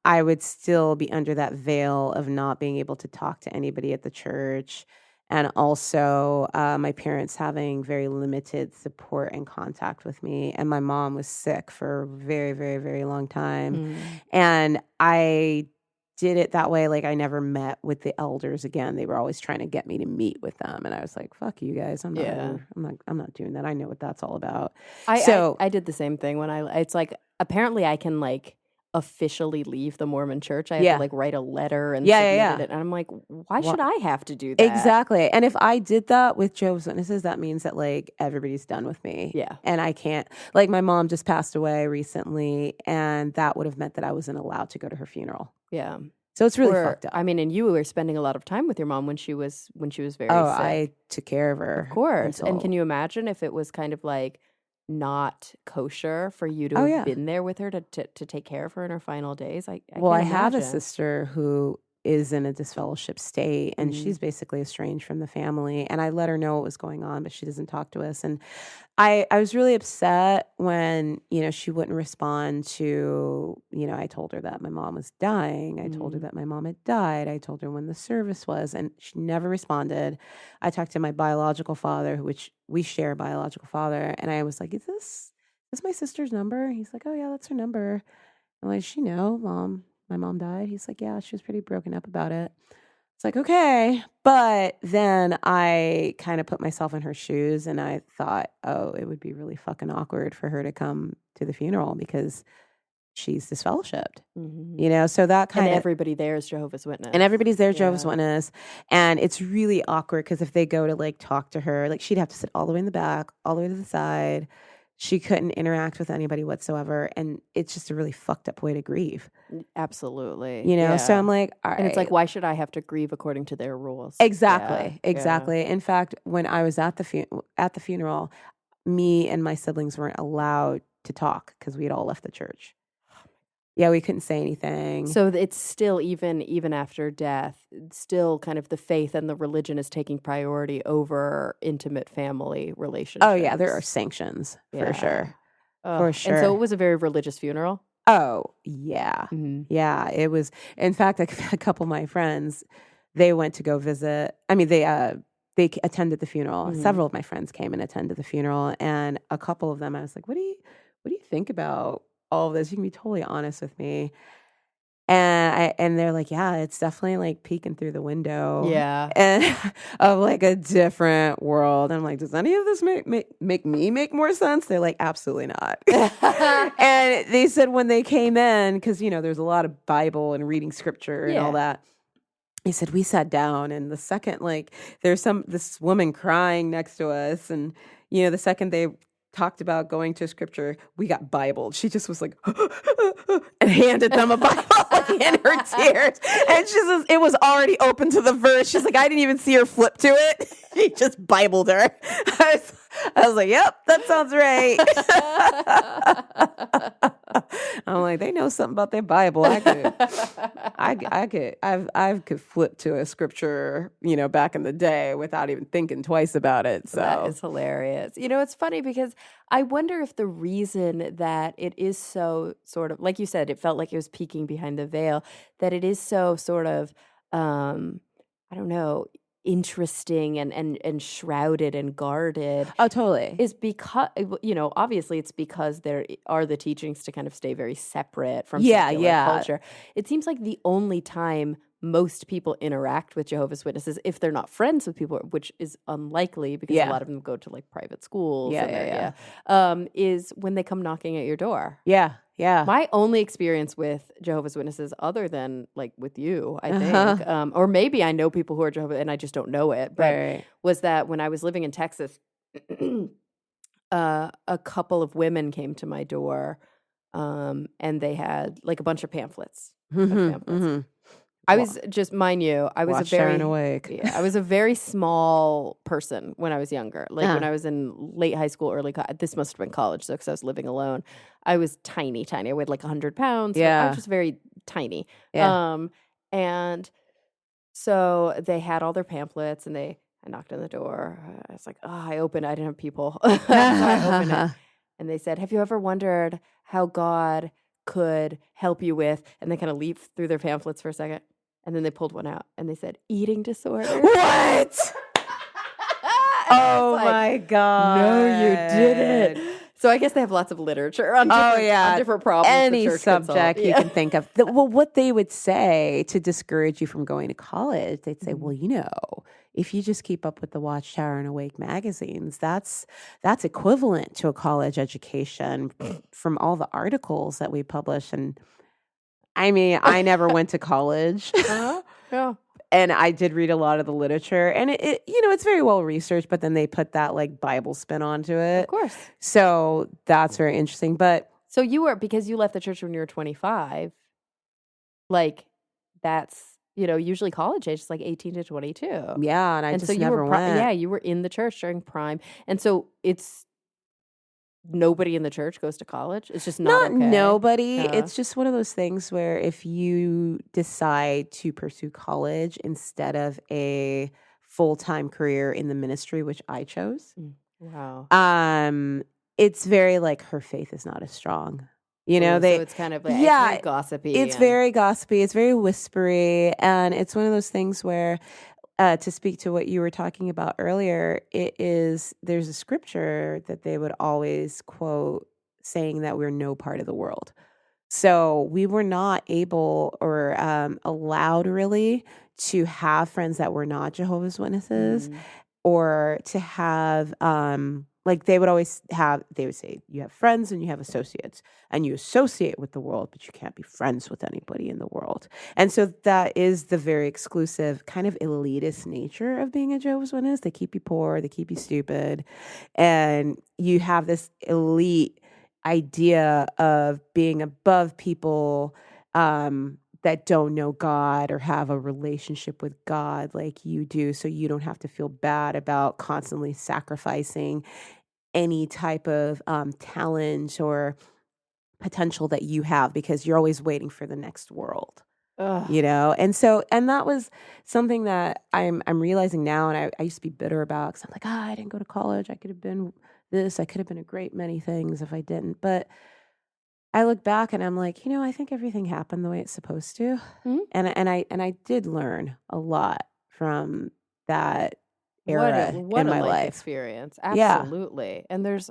[SPEAKER 2] I would still be under that veil of not being able to talk to anybody at the church. And also my parents having very limited support and contact with me. And my mom was sick for a very, very, very long time. And I did it that way. Like I never met with the elders again. They were always trying to get me to meet with them. And I was like, fuck you guys. I'm not doing that. I know what that's all about.
[SPEAKER 1] I did the same thing it's like, apparently I can like officially leave the Mormon church. I have to like write a letter and submit it. And I'm like, why should I have to do that?
[SPEAKER 2] Exactly. And if I did that with Jehovah's Witnesses, that means that like everybody's done with me.
[SPEAKER 1] Yeah.
[SPEAKER 2] And I can't, like my mom just passed away recently, and that would have meant that I wasn't allowed to go to her funeral.
[SPEAKER 1] Yeah.
[SPEAKER 2] So it's really fucked up.
[SPEAKER 1] I mean, and you were spending a lot of time with your mom when she was very sick.
[SPEAKER 2] I took care of her.
[SPEAKER 1] Of course. And can you imagine if it was kind of like not kosher for you to have been there with her to take care of her in her final days? I
[SPEAKER 2] have a sister who is in a disfellowship state, and she's basically estranged from the family. And I let her know what was going on, but she doesn't talk to us. And I was really upset when, she wouldn't respond to, I told her that my mom was dying. I told her that my mom had died. I told her when the service was, and she never responded. I talked to my biological father, which we share a biological father. And I was like, is this my sister's number? He's like, oh yeah, that's her number. I'm like, does she know, Mom? My mom died. He's like, yeah, she was pretty broken up about it. It's like, okay. But then I kind of put myself in her shoes, and I thought, oh, it would be really fucking awkward for her to come to the funeral because she's disfellowshipped. So that kind of...
[SPEAKER 1] And everybody there is Jehovah's Witness.
[SPEAKER 2] And everybody's there Jehovah's Witness. And it's really awkward because if they go to like talk to her, like she'd have to sit all the way in the back, all the way to the side. She couldn't interact with anybody whatsoever. And it's just a really fucked up way to grieve.
[SPEAKER 1] Absolutely.
[SPEAKER 2] So I'm like, all right.
[SPEAKER 1] And it's like, why should I have to grieve according to their rules?
[SPEAKER 2] Exactly. In fact, when I was at the funeral, me and my siblings weren't allowed to talk because we had all left the church. Yeah, we couldn't say anything.
[SPEAKER 1] So it's still, even after death, still kind of the faith and the religion is taking priority over intimate family relationships.
[SPEAKER 2] Oh yeah, there are sanctions for sure. For sure.
[SPEAKER 1] And so it was a very religious funeral?
[SPEAKER 2] Oh, yeah.
[SPEAKER 1] Mhm.
[SPEAKER 2] Yeah, it was. In fact, a couple of my friends, they went to go visit. I mean, they attended the funeral.
[SPEAKER 1] Mhm.
[SPEAKER 2] Several of my friends came and attended the funeral, and a couple of them, I was like, what do you think about all of this? You can be totally honest with me." And they're like, "Yeah, it's definitely like peeking through the window
[SPEAKER 1] Yeah.
[SPEAKER 2] and of like a different world." I'm like, "Does any of this make me make more sense?" They're like, "Absolutely not." And they said when they came in, because there's a lot of Bible and reading scripture and all
[SPEAKER 1] Yeah.
[SPEAKER 2] that. He said we sat down, and the second like this woman crying next to us, and the second they talked about going to scripture, we got Bible. She just was like and handed them a Bible like, in her tears, and it was already open to the verse. She's like, I didn't even see her flip to it. She just Bibled her. I was like, yep, that sounds right. I'm like, they know something about their Bible. I could flip to a scripture, back in the day without even thinking twice about it. So
[SPEAKER 1] That is hilarious. It's funny because I wonder if the reason that it is so sort of, like you said, it felt like it was peeking behind the veil, that it is so sort of, I don't know, interesting and shrouded and guarded
[SPEAKER 2] oh, totally.
[SPEAKER 1] is because, obviously it's because there are the teachings to kind of stay very separate from secular culture. It seems like the only time most people interact with Jehovah's Witnesses, if they're not friends with people, which is unlikely because a lot of them go to like private schools, is when they come knocking at your door.
[SPEAKER 2] Yeah.
[SPEAKER 1] My only experience with Jehovah's Witnesses, other than like with you, I think, or maybe I know people who are Jehovah's and I just don't know it, but was that when I was living in Texas, a couple of women came to my door, and they had like a bunch of pamphlets. I was just, mind you, I was I was a very small person when I was younger. Like when I was in late high school, this must have been college, so because I was living alone. I was tiny. I weighed like 100 pounds.
[SPEAKER 2] Yeah.
[SPEAKER 1] I was just very tiny.
[SPEAKER 2] Yeah.
[SPEAKER 1] And so they had all their pamphlets, and I knocked on the door. I was like, I opened it. I didn't have people. So I opened it. And they said, have you ever wondered how God could help you with, and they kind of leafed through their pamphlets for a second. And then they pulled one out and they said, eating disorder.
[SPEAKER 2] What? Oh my God.
[SPEAKER 1] No, you didn't. So I guess they have lots of literature on different problems.
[SPEAKER 2] Any subject you can think of. Well, what they would say to discourage you from going to college, they'd say, well, if you just keep up with the Watchtower and Awake magazines, that's equivalent to a college education from all the articles that we publish. And I mean, I never went to college.
[SPEAKER 1] Yeah.
[SPEAKER 2] And I did read a lot of the literature, and it's very well researched, but then they put that like Bible spin onto it.
[SPEAKER 1] Of course.
[SPEAKER 2] So that's very interesting. But
[SPEAKER 1] so because you left the church when you were 25, like that's, usually college age is like 18 to 22.
[SPEAKER 2] Yeah. And I just
[SPEAKER 1] so
[SPEAKER 2] never went.
[SPEAKER 1] Yeah. You were in the church during prime. And so nobody in the church goes to college. It's just not okay.
[SPEAKER 2] Nobody. It's just one of those things where if you decide to pursue college instead of a full-time career in the ministry, which I chose, it's very like her faith is not as strong. So it's kind of like, it's very gossipy. It's very gossipy. It's very whispery, and it's one of those things where. To speak to what you were talking about earlier, there's a scripture that they would always quote saying that we're no part of the world. So we were not able or allowed really to have friends that were not Jehovah's Witnesses or to have like they would say you have friends and you have associates and you associate with the world, but you can't be friends with anybody in the world. And so that is the very exclusive kind of elitist nature of being a Jehovah's Witness. They keep you poor, they keep you stupid, and you have this elite idea of being above people that don't know God or have a relationship with God like you do, so you don't have to feel bad about constantly sacrificing any type of talent or potential that you have because you're always waiting for the next world. And that was something that I'm realizing now, and I used to be bitter about because I'm like, I didn't go to college. I could have been this. I could have been a great many things if I didn't. But I look back and I'm like, I think everything happened the way it's supposed to.
[SPEAKER 1] Mhm.
[SPEAKER 2] And I did learn a lot from that
[SPEAKER 1] What a
[SPEAKER 2] era in my
[SPEAKER 1] life
[SPEAKER 2] life.
[SPEAKER 1] experience.
[SPEAKER 2] Yeah.
[SPEAKER 1] Absolutely. And there's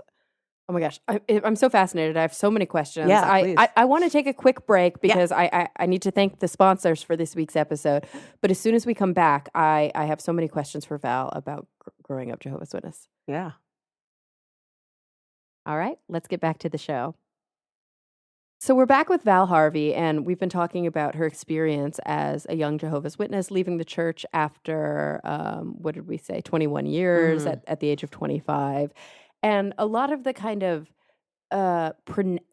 [SPEAKER 1] oh my gosh, I'm so fascinated. I have so many questions.
[SPEAKER 2] Yeah, please.
[SPEAKER 1] I want to take a quick break
[SPEAKER 2] Yeah.
[SPEAKER 1] because I need to thank the sponsors for this week's episode. But as soon as we come back, I have so many questions for Val about growing up Jehovah's Witness.
[SPEAKER 2] Yeah.
[SPEAKER 1] All right, let's get back to the show. So we're back with Val Harvey, and we've been talking about her experience as a young Jehovah's Witness, leaving the church after, what did we say, 21 years at the age of 25. And a lot of the kind of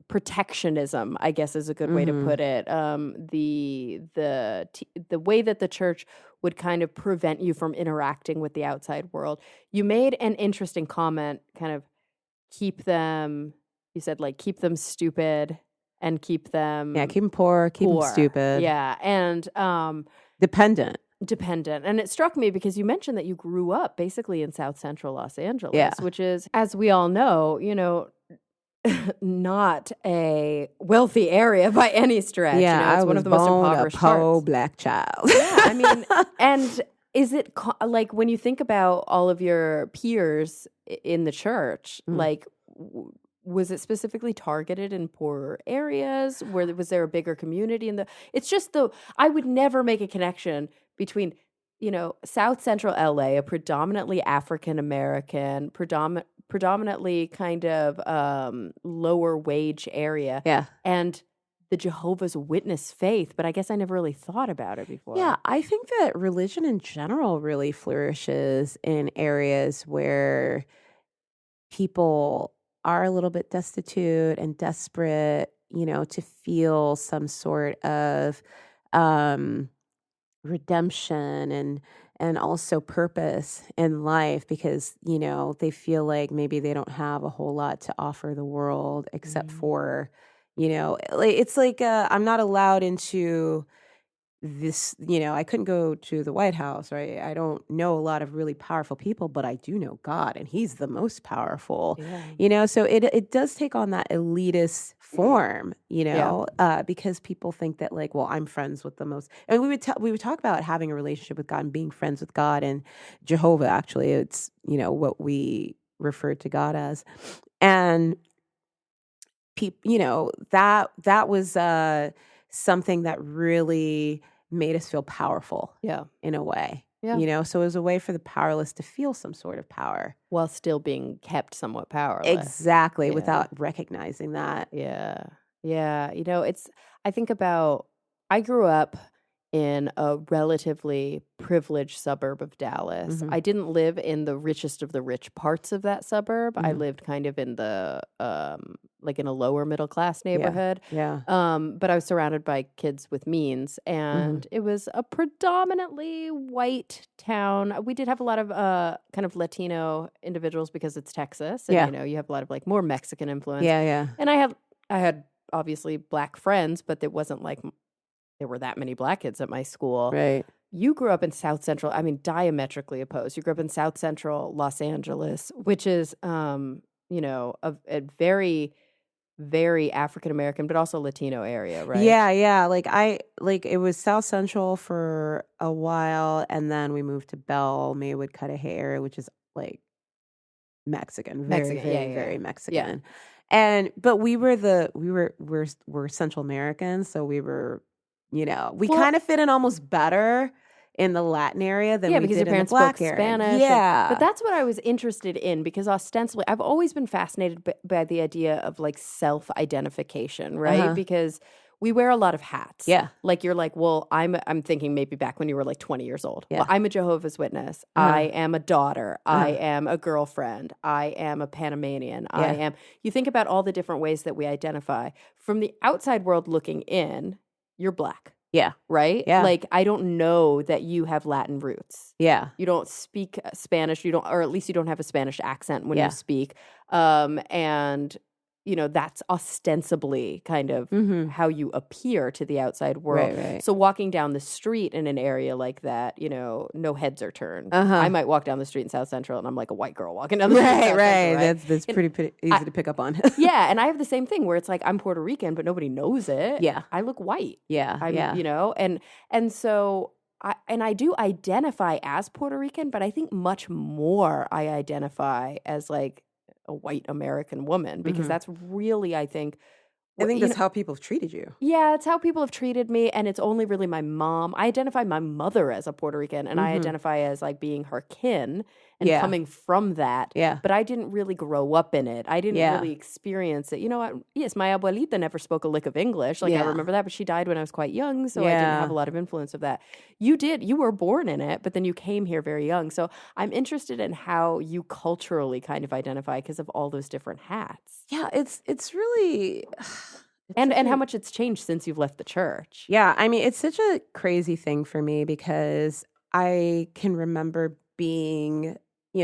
[SPEAKER 1] protectionism, I guess is a good way to put it. The way that the church would kind of prevent you from interacting with the outside world. You made an interesting comment, kind of keep them, you said like keep them stupid and keep them
[SPEAKER 2] Yeah, keep them poor, keep them stupid.
[SPEAKER 1] Yeah, and
[SPEAKER 2] dependent.
[SPEAKER 1] And it struck me because you mentioned that you grew up basically in South Central Los Angeles, which is, as we all know, not a wealthy area by any stretch.
[SPEAKER 2] Yeah,
[SPEAKER 1] it's one of the most impoverished parts.
[SPEAKER 2] Black child.
[SPEAKER 1] Yeah, I mean, and is it like when you think about all of your peers in the church, like was it specifically targeted in poorer areas? Was there a bigger community in the? It's just I would never make a connection between, South Central LA, a predominantly African American, predominantly kind of lower wage area, and the Jehovah's Witness faith. But I guess I never really thought about it before.
[SPEAKER 2] Yeah, I think that religion in general really flourishes in areas where people are a little bit destitute and desperate, to feel some sort of redemption and also purpose in life because, they feel like maybe they don't have a whole lot to offer the world except for, it's like I'm not allowed into this, I couldn't go to the White House, right? I don't know a lot of really powerful people, but I do know God, and He's the most powerful, so it does take on that elitist form, because people think that like, well, I'm friends with the most, and we would talk about having a relationship with God and being friends with God, and Jehovah, actually, it's, what we refer to God as. And that was something that really made us feel powerful in a way. So it was a way for the powerless to feel some sort of power
[SPEAKER 1] while still being kept somewhat powerless.
[SPEAKER 2] Exactly, without recognizing that.
[SPEAKER 1] Yeah. I think about, I grew up in a relatively privileged suburb of Dallas. I didn't live in the richest of the rich parts of that suburb. I lived kind of in the like in a lower middle class neighborhood. But I was surrounded by kids with means, and it was a predominantly white town. We did have a lot of kind of Latino individuals because it's Texas, and you have a lot of like more Mexican influence. And I had obviously Black friends, but it wasn't like there were that many Black kids at my school.
[SPEAKER 2] Right.
[SPEAKER 1] You grew up in South Central, diametrically opposed. You grew up in South Central Los Angeles, which is, a very, very African American, but also Latino area, right?
[SPEAKER 2] Yeah. Like it was South Central for a while, and then we moved to Bell Maywood Cut a Hair, which is like Mexican, very Mexican. But we're Central Americans, so we were, we kind of fit in almost better in the Latin area than we
[SPEAKER 1] because
[SPEAKER 2] did
[SPEAKER 1] your parents
[SPEAKER 2] in the Black
[SPEAKER 1] spoke
[SPEAKER 2] area.
[SPEAKER 1] Spanish. But that's what I was interested in, because ostensibly I've always been fascinated by the idea of like self-identification, right? Because we wear a lot of hats. Like you're like, well, I'm thinking maybe back when you were like 20 years old. Well, I'm a Jehovah's Witness. I am a daughter. I am a girlfriend. I am a Panamanian. You think about all the different ways that we identify. From the outside world looking in, you're Black. Right? Like, I don't know that you have Latin roots. You don't speak Spanish. Or at least you don't have a Spanish accent when you speak. And that's ostensibly kind of
[SPEAKER 2] Mm-hmm.
[SPEAKER 1] how you appear to the outside world.
[SPEAKER 2] Right.
[SPEAKER 1] So walking down the street in an area like that, no heads are turned.
[SPEAKER 2] Uh-huh.
[SPEAKER 1] I might walk down the street in South Central and I'm like a white girl walking down the street in South Central,
[SPEAKER 2] Right.
[SPEAKER 1] right?
[SPEAKER 2] That's pretty easy to pick up on.
[SPEAKER 1] Yeah, and I have the same thing where it's like I'm Puerto Rican, but nobody knows it.
[SPEAKER 2] Yeah.
[SPEAKER 1] I look white.
[SPEAKER 2] Yeah.
[SPEAKER 1] I'm,
[SPEAKER 2] Yeah.
[SPEAKER 1] and so I do identify as Puerto Rican, but I think much more I identify as like a white American woman because
[SPEAKER 2] Mhm.
[SPEAKER 1] that's really, I think,
[SPEAKER 2] I think
[SPEAKER 1] you
[SPEAKER 2] that's how people have treated you.
[SPEAKER 1] yeah, it's how people have treated me, and it's only really my mom. I identify my mother as a Puerto Rican, and I
[SPEAKER 2] Mhm.
[SPEAKER 1] identify as like being her kin and
[SPEAKER 2] Yeah.
[SPEAKER 1] coming from that.
[SPEAKER 2] Yeah.
[SPEAKER 1] But I didn't really grow up in it. I didn't
[SPEAKER 2] Yeah.
[SPEAKER 1] really experience it. You know what? Yes, my abuelita never spoke a lick of English. Like I
[SPEAKER 2] Yeah.
[SPEAKER 1] remember that, but she died when I was quite young, so I didn't
[SPEAKER 2] Yeah.
[SPEAKER 1] have a lot of influence of that. You did. You were born in it, but then you came here very young. So I'm interested in how you culturally kind of identify because of all those different hats.
[SPEAKER 2] Yeah, it's really it's
[SPEAKER 1] And
[SPEAKER 2] such
[SPEAKER 1] and how
[SPEAKER 2] a-
[SPEAKER 1] much it's changed since you've left the church.
[SPEAKER 2] Yeah, I mean, it's such a crazy thing for me because I can remember being,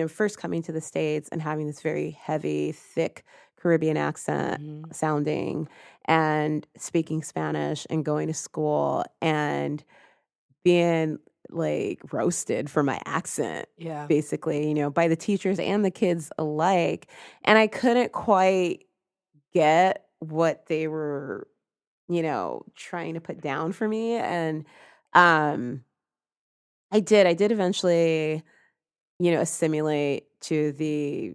[SPEAKER 2] first coming to the States and having this very heavy, thick Caribbean accent
[SPEAKER 1] Mhm.
[SPEAKER 2] sounding and speaking Spanish and going to school and being like roasted for my accent,
[SPEAKER 1] Yeah.
[SPEAKER 2] basically, by the teachers and the kids alike. And I couldn't quite get what they were trying to put down for me. And um I did eventually, assimilate to the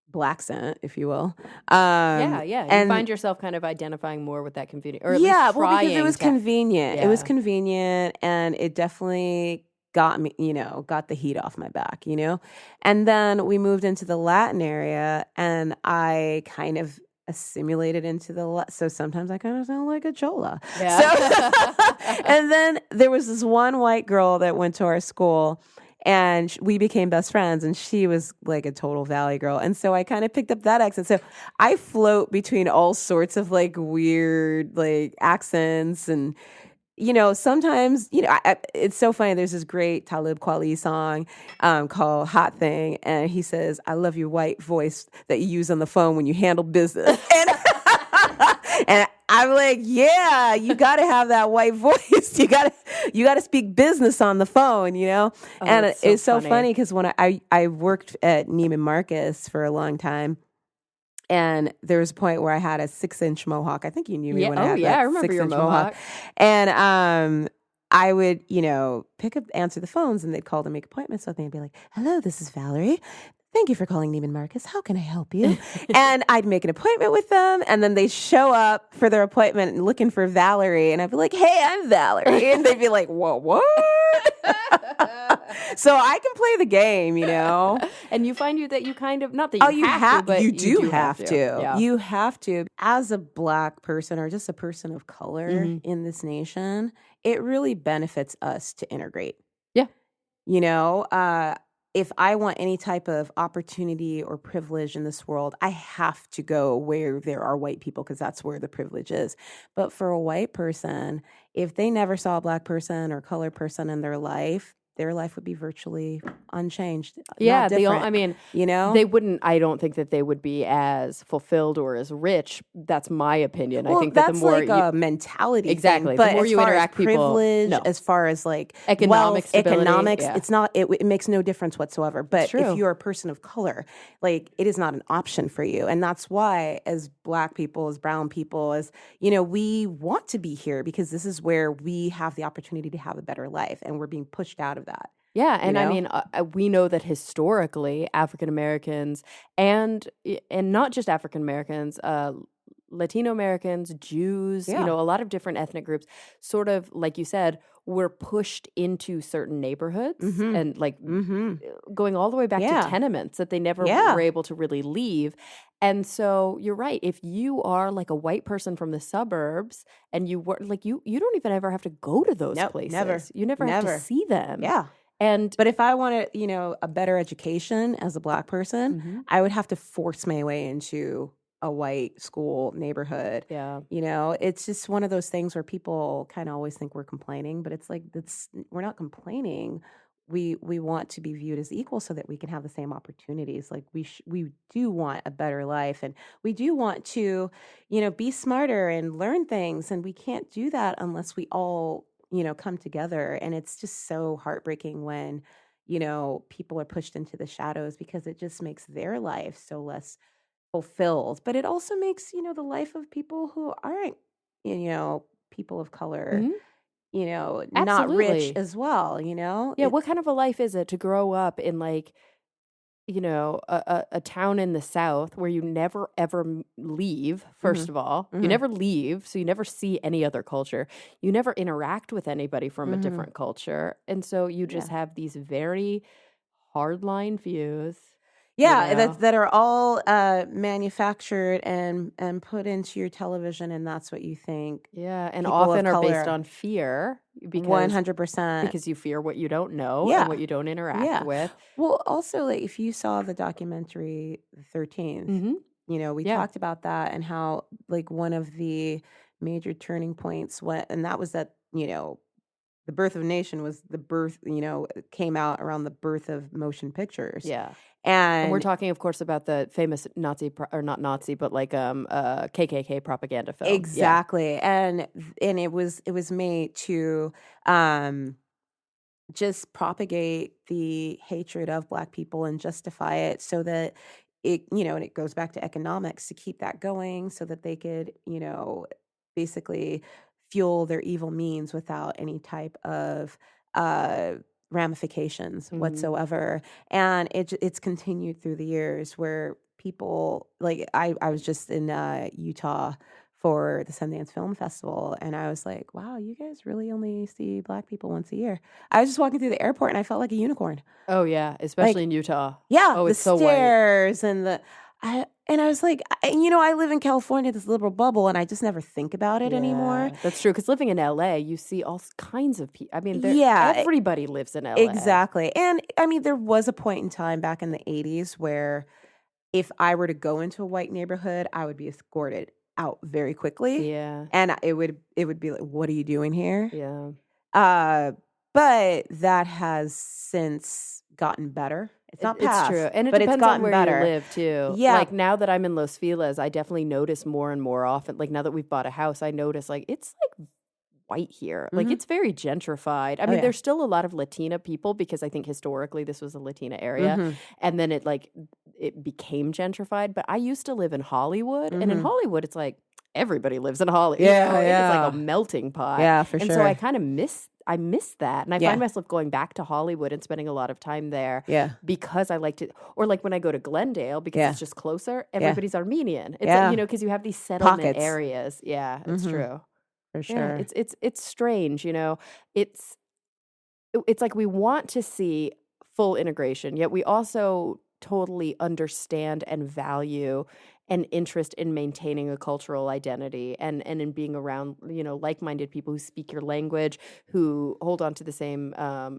[SPEAKER 2] black scent, if you will.
[SPEAKER 1] Yeah. You
[SPEAKER 2] And
[SPEAKER 1] find yourself kind of identifying more with that convenient, or at
[SPEAKER 2] yeah,
[SPEAKER 1] least
[SPEAKER 2] well, because it
[SPEAKER 1] trying
[SPEAKER 2] was
[SPEAKER 1] to.
[SPEAKER 2] convenient. It was
[SPEAKER 1] Yeah.
[SPEAKER 2] convenient, and it definitely got me, got the heat off my back, And then we moved into the Latin area, and I kind of assimilated into so sometimes I kind of sound like a chola.
[SPEAKER 1] Yeah.
[SPEAKER 2] So, and then there was this one white girl that went to our school, and we became best friends, and she was like a total Valley girl. And so I kind of picked up that accent. So I float between all sorts of like weird like accents. And, sometimes, it's so funny. There's this great Talib Kweli song called Hot Thing. And he says, I love your white voice that you use on the phone when you handle business. And I'm like, yeah, you got to have that white voice. You got to speak business on the phone,
[SPEAKER 1] Oh,
[SPEAKER 2] and
[SPEAKER 1] it's
[SPEAKER 2] it's
[SPEAKER 1] so
[SPEAKER 2] so funny because when I worked at Neiman Marcus for a long time, and there was a point where I had a 6-inch mohawk. I think you knew me
[SPEAKER 1] Yeah.
[SPEAKER 2] when I
[SPEAKER 1] Oh,
[SPEAKER 2] had
[SPEAKER 1] yeah. I
[SPEAKER 2] that
[SPEAKER 1] remember your
[SPEAKER 2] 6-inch
[SPEAKER 1] mohawk.
[SPEAKER 2] And I would, answer the phones, and they'd call to make appointments. So they'd be like, hello, this is Valerie. Thank you for calling Neiman Marcus. How can I help you? And I'd make an appointment with them, and then they show up for their appointment and looking for Valerie. And I'd be like, hey, I'm Valerie. And they'd be like, whoa, what? So I can play the game,
[SPEAKER 1] And you find that you kind of, not that you have to, but
[SPEAKER 2] you do have to.
[SPEAKER 1] Yeah.
[SPEAKER 2] You have to. As a Black person or just a person of color
[SPEAKER 1] Mhm.
[SPEAKER 2] in this nation, it really benefits us to integrate.
[SPEAKER 1] Yeah.
[SPEAKER 2] If I want any type of opportunity or privilege in this world, I have to go where there are white people because that's where the privilege is. But for a white person, if they never saw a Black person or colored person in their life would be virtually unchanged.
[SPEAKER 1] Yeah.
[SPEAKER 2] Not different,
[SPEAKER 1] I mean,
[SPEAKER 2] you
[SPEAKER 1] they wouldn't, I don't think that they would be as fulfilled or as rich. That's my opinion. I think that
[SPEAKER 2] that's
[SPEAKER 1] the more
[SPEAKER 2] like a mentality
[SPEAKER 1] exactly,
[SPEAKER 2] thing.
[SPEAKER 1] the
[SPEAKER 2] But
[SPEAKER 1] more
[SPEAKER 2] as
[SPEAKER 1] you
[SPEAKER 2] far
[SPEAKER 1] interact
[SPEAKER 2] as
[SPEAKER 1] people-
[SPEAKER 2] privilege,
[SPEAKER 1] no.
[SPEAKER 2] as far as like
[SPEAKER 1] Economic
[SPEAKER 2] wealth,
[SPEAKER 1] stability,
[SPEAKER 2] economics,
[SPEAKER 1] yeah.
[SPEAKER 2] it's not. It makes no difference whatsoever. But
[SPEAKER 1] true.
[SPEAKER 2] if you're a person of color, like it is not an option for you, and that's why, as Black people, as brown people, as we want to be here because this is where we have the opportunity to have a better life, and we're being pushed out of that.
[SPEAKER 1] Yeah, and I
[SPEAKER 2] know?
[SPEAKER 1] mean, we know that historically, African Americans and not just African Americans, Latino Americans, Jews,
[SPEAKER 2] Yeah.
[SPEAKER 1] a lot of different ethnic groups, sort of like you said, were pushed into certain neighborhoods
[SPEAKER 2] Mhm.
[SPEAKER 1] and like
[SPEAKER 2] Mm-hmm.
[SPEAKER 1] going all the way back
[SPEAKER 2] Yeah.
[SPEAKER 1] to tenements that they never
[SPEAKER 2] Yeah.
[SPEAKER 1] were able to really leave. And so you're right. If you are like a white person from the suburbs and you work like you don't even ever have to go to those
[SPEAKER 2] Nope,
[SPEAKER 1] places.
[SPEAKER 2] never.
[SPEAKER 1] You never have to
[SPEAKER 2] Never.
[SPEAKER 1] see them.
[SPEAKER 2] Yeah.
[SPEAKER 1] And
[SPEAKER 2] But if I wanted, a better education as a Black person,
[SPEAKER 1] Mhm.
[SPEAKER 2] I would have to force my way into a white school neighborhood.
[SPEAKER 1] Yeah.
[SPEAKER 2] It's just one of those things where people kind of always think we're complaining, but it's like we're not complaining. we want to be viewed as equal so that we can have the same opportunities. Like we do want a better life, and we do want to, be smarter and learn things, and we can't do that unless we all, come together. And it's just so heartbreaking when, people are pushed into the shadows, because it just makes their life so less fulfilled. But it also makes, the life of people who aren't, people of color,
[SPEAKER 1] Mhm.
[SPEAKER 2] not rich
[SPEAKER 1] Absolutely.
[SPEAKER 2] as well,
[SPEAKER 1] Yeah, what kind of a life is it to grow up in like, a town in the South where you never ever leave,
[SPEAKER 2] hmm
[SPEAKER 1] first of all. You
[SPEAKER 2] hmm
[SPEAKER 1] never leave, so you never see any other culture. You never interact with anybody from a
[SPEAKER 2] hmm
[SPEAKER 1] different culture. And so you just
[SPEAKER 2] yeah.
[SPEAKER 1] have these very hardline views, you
[SPEAKER 2] Yeah,
[SPEAKER 1] know?
[SPEAKER 2] that are all manufactured and put into your television, and that's what you think
[SPEAKER 1] Yeah, and
[SPEAKER 2] people of
[SPEAKER 1] often are based
[SPEAKER 2] color.
[SPEAKER 1] on fear because
[SPEAKER 2] 100%.
[SPEAKER 1] you fear what you don't know and
[SPEAKER 2] Yeah,
[SPEAKER 1] what you don't interact
[SPEAKER 2] yeah.
[SPEAKER 1] with.
[SPEAKER 2] Well, also, like, if you saw the documentary The 13th,
[SPEAKER 1] Mhm.
[SPEAKER 2] we
[SPEAKER 1] Yeah.
[SPEAKER 2] talked about that, and how, like, one of the major turning points went, and that was that, The Birth of a Nation was the birth, it came out around the birth of motion pictures.
[SPEAKER 1] Yeah. And we're
[SPEAKER 2] And
[SPEAKER 1] talking, of course, about the famous or not Nazi, but like KKK propaganda film. Yeah,
[SPEAKER 2] exactly. And it was made to um just propagate the hatred of Black people and justify it, so that and it goes back to economics, to keep that going so that they could, basically fuel their evil means without any type of uh, ramifications
[SPEAKER 1] hmm
[SPEAKER 2] whatsoever. And it's continued through the years, where people, like, I was just in Utah for the Sundance Film Festival, and I was like, wow, you guys really only see Black people once a year. I was just walking through the airport, and I felt like a unicorn.
[SPEAKER 1] Oh yeah, especially
[SPEAKER 2] Like,
[SPEAKER 1] in Utah.
[SPEAKER 2] yeah,
[SPEAKER 1] Oh,
[SPEAKER 2] the
[SPEAKER 1] it's so white.
[SPEAKER 2] stairs and I was like, I live in California, this liberal bubble, and I just never think about it anymore.
[SPEAKER 1] Yeah, that's true. Because living in LA, you see all kinds of people. I mean,
[SPEAKER 2] Yeah,
[SPEAKER 1] everybody lives in LA.
[SPEAKER 2] exactly. And I mean, there was a point in time back in the 80s where if I were to go into a white neighborhood, I would be escorted out very quickly.
[SPEAKER 1] Yeah,
[SPEAKER 2] And it would be like, what are you doing here?
[SPEAKER 1] yeah.
[SPEAKER 2] Uh, but that has since gotten better. It's not
[SPEAKER 1] It's true.
[SPEAKER 2] passed,
[SPEAKER 1] And it
[SPEAKER 2] but it's
[SPEAKER 1] depends on
[SPEAKER 2] gotten
[SPEAKER 1] where you
[SPEAKER 2] better.
[SPEAKER 1] live too.
[SPEAKER 2] Yeah.
[SPEAKER 1] Like now that I'm in Los Feliz, I definitely notice more and more often. Like now that we've bought a house, I notice like it's like white here. Like
[SPEAKER 2] hmm
[SPEAKER 1] it's very gentrified. I
[SPEAKER 2] Oh
[SPEAKER 1] mean,
[SPEAKER 2] yeah.
[SPEAKER 1] there's still a lot of Latina people because I think historically this was a Latina area.
[SPEAKER 2] hmm
[SPEAKER 1] And then it became gentrified. But I used to live in Hollywood, and in
[SPEAKER 2] hmm
[SPEAKER 1] Hollywood it's like everybody lives in Hollywood.
[SPEAKER 2] Yeah,
[SPEAKER 1] It is like a
[SPEAKER 2] yeah.
[SPEAKER 1] melting pot.
[SPEAKER 2] Yeah, for
[SPEAKER 1] And so
[SPEAKER 2] sure.
[SPEAKER 1] I miss that. And I find
[SPEAKER 2] Yeah.
[SPEAKER 1] myself going back to Hollywood and spending a lot of time there
[SPEAKER 2] Yeah.
[SPEAKER 1] because I like to, or like when I go to Glendale because
[SPEAKER 2] Yeah.
[SPEAKER 1] it's just closer,
[SPEAKER 2] Yeah.
[SPEAKER 1] everybody's Armenian. It's
[SPEAKER 2] Yeah.
[SPEAKER 1] because you have these settlement
[SPEAKER 2] Pockets.
[SPEAKER 1] areas. Yeah, it's
[SPEAKER 2] hmm
[SPEAKER 1] true.
[SPEAKER 2] For
[SPEAKER 1] Yeah,
[SPEAKER 2] sure.
[SPEAKER 1] it's strange, It's it's like we want to see full integration, yet we also totally understand and value an interest in maintaining a cultural identity and in being around, like-minded people who speak your language, who hold on to the same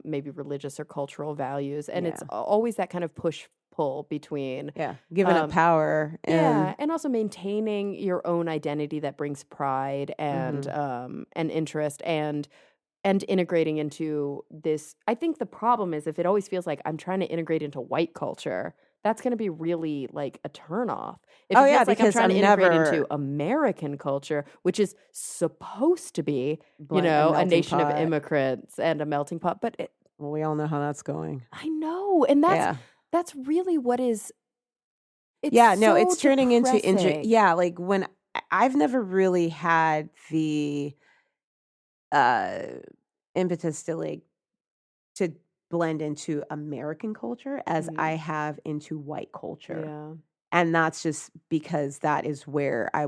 [SPEAKER 1] maybe religious or cultural values. And it's
[SPEAKER 2] Yeah.
[SPEAKER 1] always that kind of push pull between
[SPEAKER 2] Yeah. Giving up
[SPEAKER 1] um,
[SPEAKER 2] power
[SPEAKER 1] yeah,
[SPEAKER 2] and
[SPEAKER 1] and also maintaining your own identity that brings pride
[SPEAKER 2] hmm
[SPEAKER 1] and interest and integrating into this. I think the problem is if it always feels like I'm trying to integrate into white culture, that's going to be really like a turnoff. If
[SPEAKER 2] oh
[SPEAKER 1] it
[SPEAKER 2] yeah,
[SPEAKER 1] feels like I'm
[SPEAKER 2] because
[SPEAKER 1] trying to
[SPEAKER 2] I'm
[SPEAKER 1] integrate into
[SPEAKER 2] never
[SPEAKER 1] American culture, which is supposed to be,
[SPEAKER 2] a
[SPEAKER 1] a
[SPEAKER 2] melting
[SPEAKER 1] nation of
[SPEAKER 2] pot.
[SPEAKER 1] immigrants and a melting pot, but
[SPEAKER 2] Well, we all know how that's going.
[SPEAKER 1] I know, and
[SPEAKER 2] Yeah.
[SPEAKER 1] that's really what is. It's
[SPEAKER 2] Yeah, no,
[SPEAKER 1] so
[SPEAKER 2] it's turning into
[SPEAKER 1] depressing.
[SPEAKER 2] yeah, like when I've never really had the uh impetus to like to blend into American culture as I
[SPEAKER 1] Mhm.
[SPEAKER 2] have into white culture.
[SPEAKER 1] Yeah.
[SPEAKER 2] And that's just because that is where I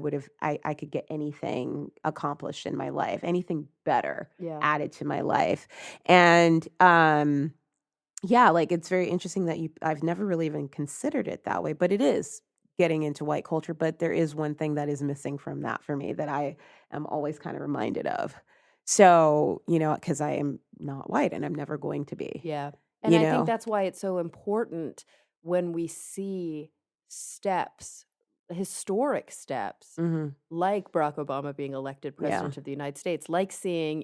[SPEAKER 2] could get anything accomplished in my life, anything better
[SPEAKER 1] Yeah.
[SPEAKER 2] added to my life. And yeah, like it's very interesting that I've never really even considered it that way, but it is getting into white culture. But there is one thing that is missing from that for me that I am always kind of reminded of. So, because I am not white and I'm never going to be,
[SPEAKER 1] Yeah. And
[SPEAKER 2] you
[SPEAKER 1] I think
[SPEAKER 2] know?
[SPEAKER 1] that's why it's so important when we see steps historic steps, like Barack Obama being elected president of the United States, like seeing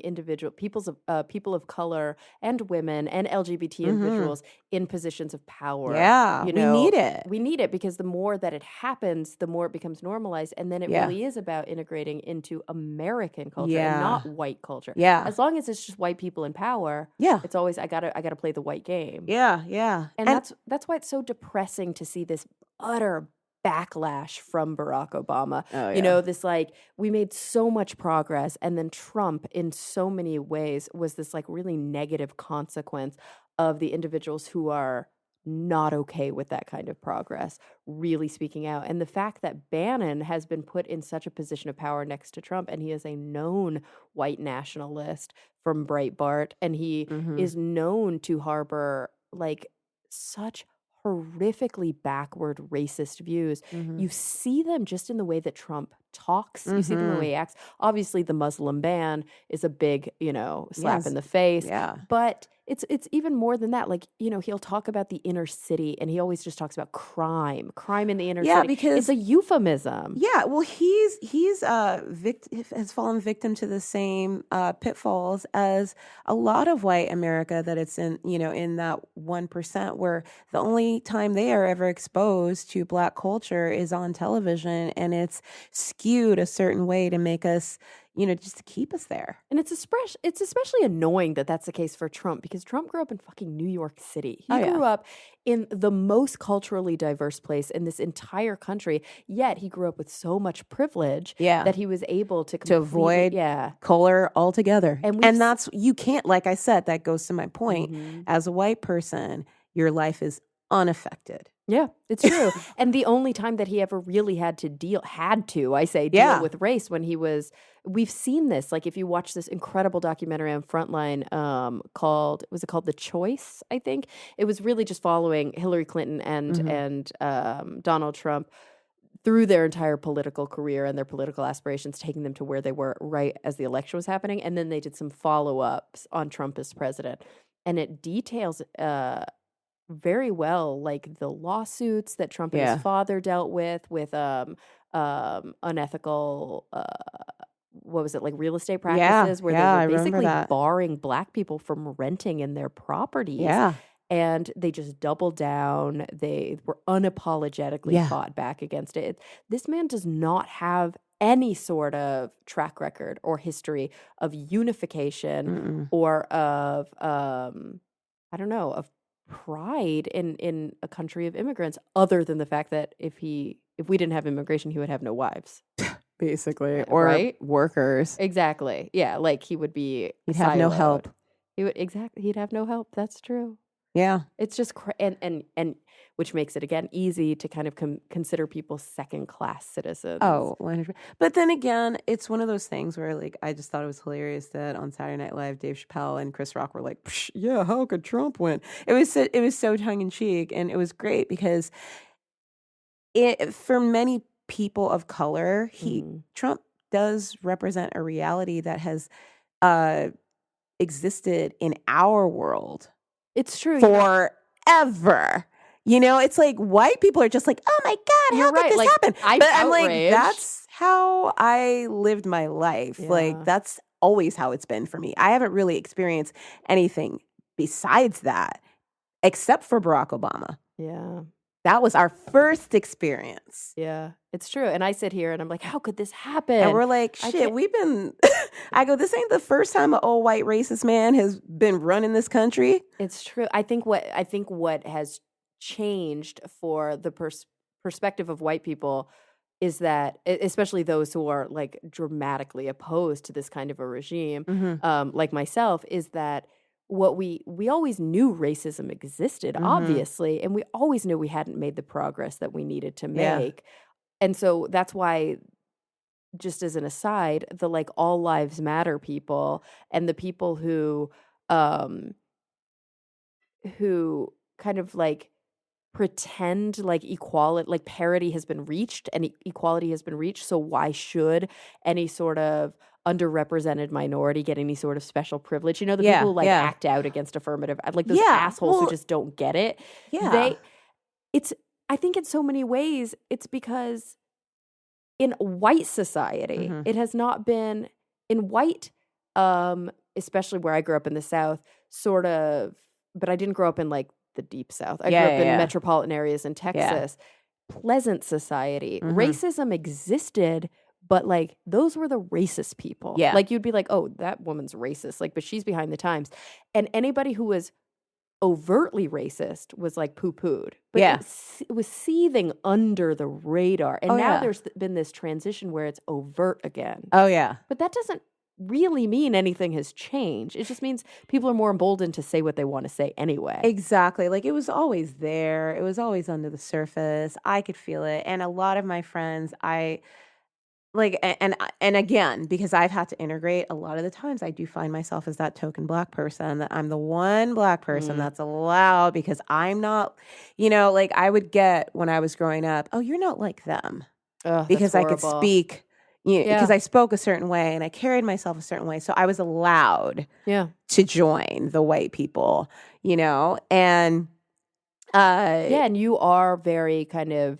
[SPEAKER 1] people of color and women and LGBT individuals in positions of power.
[SPEAKER 2] Yeah,
[SPEAKER 1] you
[SPEAKER 2] we
[SPEAKER 1] know,
[SPEAKER 2] need it.
[SPEAKER 1] We need it because the more that it happens, the more it becomes normalized, and then it really is about integrating into American culture and not white culture.
[SPEAKER 2] Yeah.
[SPEAKER 1] As long as it's just white people in power, it's always I gotta play the white game.
[SPEAKER 2] Yeah.
[SPEAKER 1] And that's why it's so depressing to see this utter backlash from Barack Obama.
[SPEAKER 2] Oh,
[SPEAKER 1] You know, this like we made so much progress, and then Trump in so many ways was this like really negative consequence of the individuals who are not okay with that kind of progress really speaking out. And the fact that Bannon has been put in such a position of power next to Trump, and he is a known white nationalist from Breitbart, and he is known to harbor like such horrifically backward racist views. You see them just in the way that Trump talks. You see them in the way he acts. Obviously, the Muslim ban is a big, slap in the face.
[SPEAKER 2] Yeah.
[SPEAKER 1] But it's even more than that. Like, he'll talk about the inner city, and he always just talks about crime in the inner city.
[SPEAKER 2] Yeah, because
[SPEAKER 1] it's a euphemism.
[SPEAKER 2] Yeah, well, he's has fallen victim to the same pitfalls as a lot of white America, that it's in that 1% where the only time they are ever exposed to Black culture is on television, and it's skewed a certain way to make us, just to keep us there.
[SPEAKER 1] And it's especially annoying that that's the case for Trump, because Trump grew up in fucking New York City. He grew up in the most culturally diverse place in this entire country, yet he grew up with so much privilege that he was able to
[SPEAKER 2] avoid color altogether. And that's, you can't, like I said, that goes to my point. As a white person, your life is unaffected.
[SPEAKER 1] Yeah, it's true. And the only time that he ever really had to deal with race when we've seen this. Like, if you watch this incredible documentary on Frontline called The Choice, I think. It was really just following Hillary Clinton and Donald Trump through their entire political career and their political aspirations, taking them to where they were right as the election was happening. And then they did some follow-ups on Trump as president. And it details very well, like the lawsuits that Trump and his father dealt with unethical, what was it, like real estate practices, where they were basically barring Black people from renting in their properties.
[SPEAKER 2] Yeah.
[SPEAKER 1] And they just doubled down. They were unapologetically fought back against it. This man does not have any sort of track record or history of unification or of, of pride in a country of immigrants, other than the fact that if we didn't have immigration, he would have no wives,
[SPEAKER 2] basically, or workers.
[SPEAKER 1] Exactly. Yeah, like he'd
[SPEAKER 2] have no help.
[SPEAKER 1] He'd have no help. That's true.
[SPEAKER 2] Yeah,
[SPEAKER 1] it's just and which makes it again easy to kind of consider people second-class citizens.
[SPEAKER 2] Oh, 100%. But then again, it's one of those things where, like, I just thought it was hilarious that on Saturday Night Live, Dave Chappelle and Chris Rock were like, "Yeah, how could Trump win?" It was so tongue in cheek, and it was great because for many people of color, Trump does represent a reality that has existed in our world.
[SPEAKER 1] It's true.
[SPEAKER 2] Forever. It's like white people are just like, oh my God, how could this happen? But I'm like, that's how I lived my life. Yeah. Like, that's always how it's been for me. I haven't really experienced anything besides that, except for Barack Obama.
[SPEAKER 1] Yeah.
[SPEAKER 2] That was our first experience.
[SPEAKER 1] Yeah, it's true. And I sit here and I'm like, how could this happen?
[SPEAKER 2] And we're like, shit, we've been, I go, this ain't the first time an old white racist man has been running this country.
[SPEAKER 1] It's true. I think what has changed for the perspective of white people is that, especially those who are like dramatically opposed to this kind of a regime, like myself, is that what we always knew racism existed, obviously, and we always knew we hadn't made the progress that we needed to make. And so that's why, just as an aside, the like all lives matter people and the people who kind of like pretend like equality, like parity has been reached and equality has been reached, so why should any sort of underrepresented minority get any sort of special privilege? The people who like act out against affirmative, like those assholes who just don't get it. I think in so many ways it's because in white society,
[SPEAKER 2] Mhm.
[SPEAKER 1] it has not been in white, especially where I grew up in the South, sort of, but I didn't grow up in like the deep South. I grew
[SPEAKER 2] Yeah,
[SPEAKER 1] up in
[SPEAKER 2] yeah,
[SPEAKER 1] metropolitan areas in
[SPEAKER 2] yeah.
[SPEAKER 1] Texas. Pleasant society.
[SPEAKER 2] Mhm.
[SPEAKER 1] Racism existed, but like those were the racist people.
[SPEAKER 2] Yeah.
[SPEAKER 1] Like you'd be like, oh, that woman's racist. Like, but she's behind the times. And anybody who was overtly racist was like poo-pooed. But
[SPEAKER 2] Yeah.
[SPEAKER 1] it was seething under the radar. And
[SPEAKER 2] Oh,
[SPEAKER 1] now
[SPEAKER 2] yeah.
[SPEAKER 1] there's been this transition where it's overt again.
[SPEAKER 2] Oh, yeah.
[SPEAKER 1] But that doesn't really mean anything has changed. It just means people are more emboldened to say what they want to say anyway.
[SPEAKER 2] Exactly. Like it was always there. It was always under the surface. I could feel it. And a lot of my friends, I like, and again, because I've had to integrate a lot of the times, I do find myself as that token Black person, that I'm the one Black person that's allowed because I'm not, like I would get when I was growing up, oh, you're not like them.
[SPEAKER 1] Ugh,
[SPEAKER 2] Because
[SPEAKER 1] that's
[SPEAKER 2] I could
[SPEAKER 1] horrible.
[SPEAKER 2] speak, because
[SPEAKER 1] Yeah.
[SPEAKER 2] I spoke a certain way and I carried myself a certain way. So I was allowed
[SPEAKER 1] Yeah.
[SPEAKER 2] to join the white people, and
[SPEAKER 1] Yeah, and you are very kind of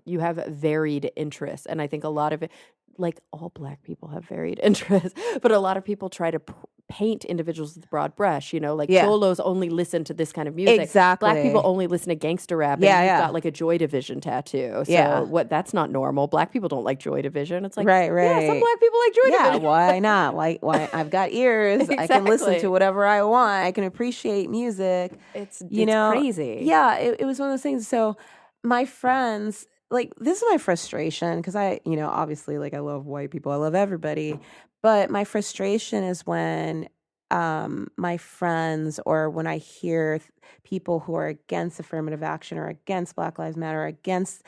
[SPEAKER 1] you have varied interests, and I think a lot of it, like all Black people have varied interests, but a lot of people try to paint individuals with broad brush. Like
[SPEAKER 2] Yeah.
[SPEAKER 1] cholos only listen to this kind of music.
[SPEAKER 2] Exactly.
[SPEAKER 1] Black people only listen to gangster rap.
[SPEAKER 2] Yeah,
[SPEAKER 1] and you've
[SPEAKER 2] yeah.
[SPEAKER 1] got like a Joy Division tattoo. So
[SPEAKER 2] Yeah.
[SPEAKER 1] that's not normal. Black people don't like Joy Division. It's like
[SPEAKER 2] Right,
[SPEAKER 1] yeah, some
[SPEAKER 2] right.
[SPEAKER 1] Black people like Joy
[SPEAKER 2] yeah,
[SPEAKER 1] Division.
[SPEAKER 2] why not? Why? I've got ears. I can listen
[SPEAKER 1] Exactly.
[SPEAKER 2] to whatever I want. I can appreciate music.
[SPEAKER 1] It's
[SPEAKER 2] know,
[SPEAKER 1] crazy.
[SPEAKER 2] Yeah, it was one of those things. So my friends, like, this is my frustration because obviously, like, I love white people. I love everybody. But my frustration is when my friends or when I hear people who are against affirmative action or against Black Lives Matter or against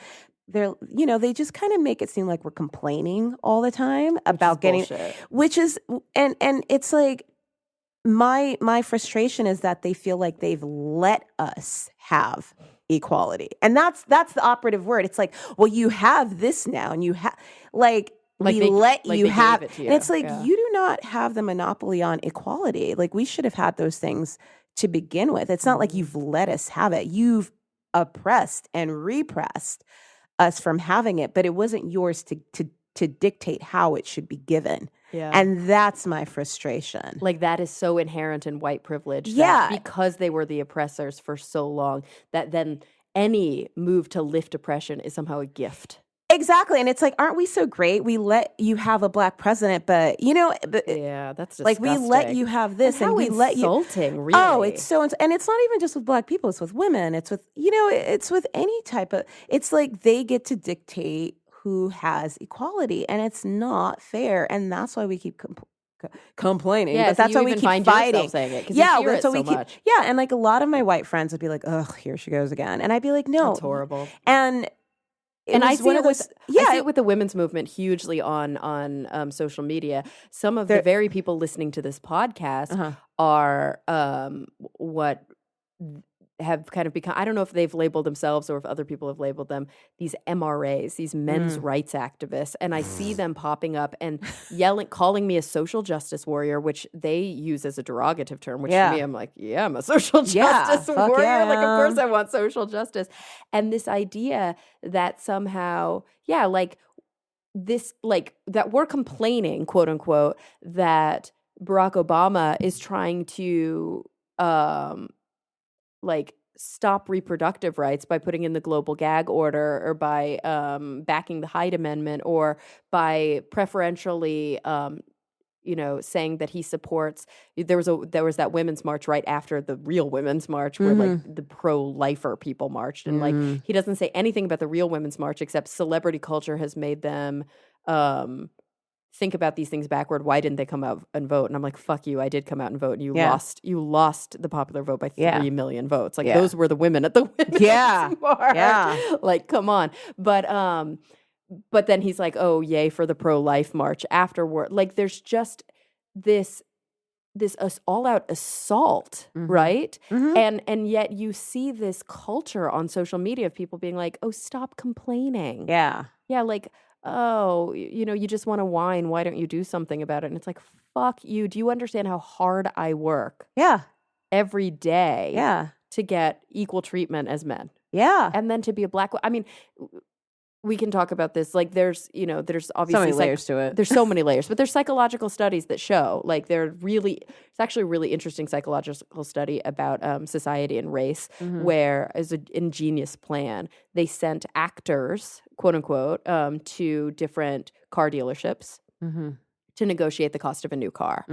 [SPEAKER 2] they just kind of make it seem like we're complaining all the time about getting,
[SPEAKER 1] bullshit.
[SPEAKER 2] which is, and it's like, my frustration is that they feel like they've let us have equality. And that's the operative word. It's like, well, you have this now and you have we let you have it. And it's like, you do not have the monopoly on equality. Like we should have had those things to begin with. It's not like you've let us have it. You've oppressed and repressed us from having it, but it wasn't yours to dictate how it should be given.
[SPEAKER 1] Yeah.
[SPEAKER 2] And that's my frustration.
[SPEAKER 1] Like that is so inherent in white privilege.
[SPEAKER 2] Yeah.
[SPEAKER 1] That because they were the oppressors for so long, that then any move to lift oppression is somehow a gift.
[SPEAKER 2] Exactly. And it's like, aren't we so great? We let you have a Black president, but
[SPEAKER 1] yeah, that's disgusting.
[SPEAKER 2] like we let you have this and we let you.
[SPEAKER 1] Insulting, really.
[SPEAKER 2] Oh, it's so, and it's not even just with Black people. It's with women. It's with, it's with any type of, it's like they get to dictate who has equality, and it's not fair. And that's why we keep complaining.
[SPEAKER 1] Yeah,
[SPEAKER 2] but that's why we keep fighting.
[SPEAKER 1] Saying it,
[SPEAKER 2] yeah,
[SPEAKER 1] you hear
[SPEAKER 2] that's
[SPEAKER 1] it
[SPEAKER 2] why we
[SPEAKER 1] so
[SPEAKER 2] keep.
[SPEAKER 1] much.
[SPEAKER 2] Yeah, and like a lot of my white friends would be like, "Ugh, here she goes again," and I'd be like, "No,
[SPEAKER 1] it's horrible."
[SPEAKER 2] And
[SPEAKER 1] I see it with
[SPEAKER 2] yeah,
[SPEAKER 1] I see it with the women's movement hugely on social media. Some of the very people listening to this podcast are what have kind of become, I don't know if they've labeled themselves or if other people have labeled them, these MRAs, these men's rights activists. And I see them popping up and yelling, calling me a social justice warrior, which they use as a derogative term, which to me, I'm like, yeah, I'm a social justice warrior.
[SPEAKER 2] Yeah.
[SPEAKER 1] Like, of course I want social justice. And this idea that somehow, like this, like that we're complaining, quote unquote, that Barack Obama is trying to, like stop reproductive rights by putting in the global gag order or by backing the Hyde Amendment or by preferentially saying that he supports, there was that women's march right after the real women's march where like the pro-lifer people marched, and like he doesn't say anything about the real women's march except celebrity culture has made them think about these things backward. Why didn't they come out and vote? And I'm like, fuck you, I did come out and vote, and you lost the popular vote by 3 million votes. Like those were the women at the women's march.
[SPEAKER 2] Yeah.
[SPEAKER 1] Like, come on. But then he's like, oh, yay for the pro-life march afterward. Like there's just this all-out assault, right? And yet you see this culture on social media of people being like, oh, stop complaining.
[SPEAKER 2] Yeah.
[SPEAKER 1] Yeah, like, oh, you just want to whine. Why don't you do something about it? And it's like, fuck you. Do you understand how hard I work?
[SPEAKER 2] Yeah.
[SPEAKER 1] Every day.
[SPEAKER 2] Yeah.
[SPEAKER 1] To get equal treatment as men.
[SPEAKER 2] Yeah.
[SPEAKER 1] And then to be a Black, I mean, we can talk about this. Like, there's obviously
[SPEAKER 2] So many layers to it.
[SPEAKER 1] There's so many layers, but there's psychological studies that show, like, it's actually a really interesting psychological study about society and race, where, as an ingenious plan, they sent actors, quote unquote, to different car dealerships to negotiate the cost of a new car.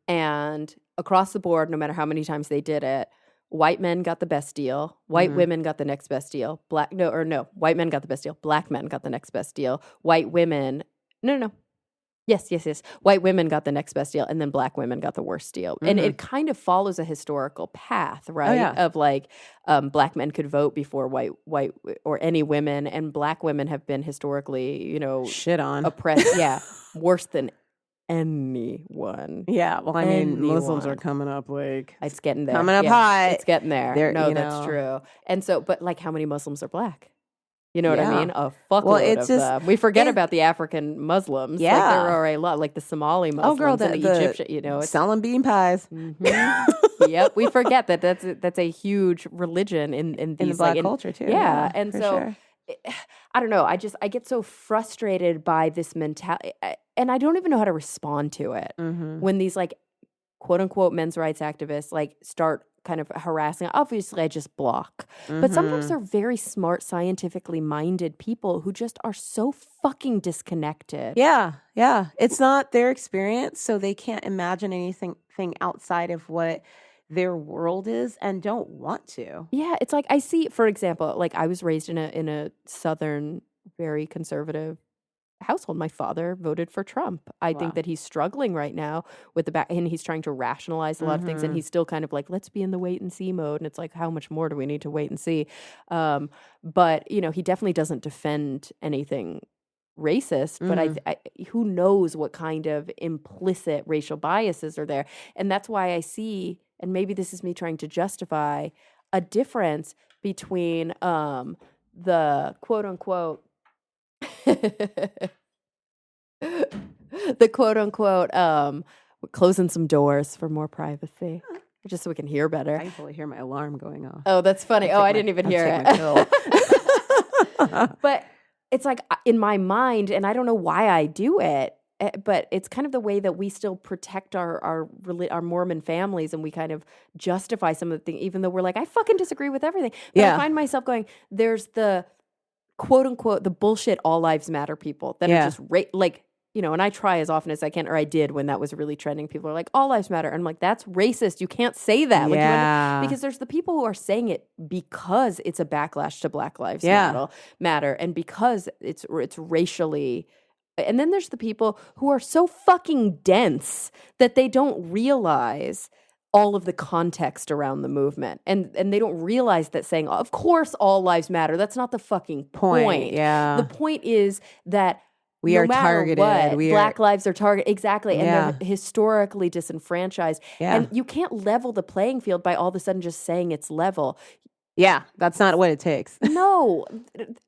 [SPEAKER 1] And across the board, no matter how many times they did it, white men got the best deal. White women got the next best deal. White men got the best deal. Black men got the next best deal. White women, no. Yes. White women got the next best deal, and then black women got the worst deal. And it kind of follows a historical path, right?
[SPEAKER 2] Oh, yeah.
[SPEAKER 1] Of like, black men could vote before white or any women, and black women have been historically,
[SPEAKER 2] shit on,
[SPEAKER 1] oppressed. Yeah, worse than anyone.
[SPEAKER 2] Yeah, well, I mean, Muslims are coming up like
[SPEAKER 1] it's getting there.
[SPEAKER 2] Coming up high.
[SPEAKER 1] It's getting there. That's true. And so, but like, how many Muslims are black? You know what I mean? A fuckload of them. We forget about the African Muslims.
[SPEAKER 2] Yeah.
[SPEAKER 1] Like, there are a lot, like the Somali Muslims and the Egyptian, it's
[SPEAKER 2] selling bean pies.
[SPEAKER 1] Yep. We forget that's a huge religion in these,
[SPEAKER 2] in the black culture too.
[SPEAKER 1] Yeah. And so, I don't know. I get so frustrated by this mentality, and I don't even know how to respond to it when these, like, quote unquote men's rights activists, like, start kind of harassing. Obviously, I just block. But sometimes they're very smart, scientifically minded people who just are so fucking disconnected.
[SPEAKER 2] Yeah. It's not their experience, so they can't imagine anything outside of what their world is and don't want to.
[SPEAKER 1] Yeah, it's like, I see, for example, like, I was raised in a Southern, very conservative household. My father voted for Trump. I think that he's struggling right now with and he's trying to rationalize a lot of things, and he's still kind of like, let's be in the wait and see mode. And it's like, how much more do we need to wait and see? But, he definitely doesn't defend anything racist, but I who knows what kind of implicit racial biases are there. And that's why I see, and maybe this is me trying to justify, a difference between the quote unquote closing some doors for more privacy, just so we can hear better.
[SPEAKER 2] I can totally hear my alarm going off.
[SPEAKER 1] Oh, that's funny. I didn't even hear it. But it's like, in my mind, and I don't know why I do it, but it's kind of the way that we still protect our Mormon families, and we kind of justify some of the things, even though we're like, I fucking disagree with everything. But I find myself going, there's the quote unquote the bullshit all lives matter people that are just and I try as often as I can, or I did when that was really trending. People are like, all lives matter. And I'm like, that's racist. You can't say that. Because there's the people who are saying it because it's a backlash to Black Lives Matter, and because it's racially. And then there's the people who are so fucking dense that they don't realize all of the context around the movement. And they don't realize that saying, of course, all lives matter. That's not the fucking point.
[SPEAKER 2] Yeah.
[SPEAKER 1] The point is that
[SPEAKER 2] we
[SPEAKER 1] no
[SPEAKER 2] are targeted.
[SPEAKER 1] Black lives are targeted. Exactly. And they're historically disenfranchised.
[SPEAKER 2] Yeah.
[SPEAKER 1] And you can't level the playing field by all of a sudden just saying it's level.
[SPEAKER 2] Yeah. That's not what it takes.
[SPEAKER 1] No.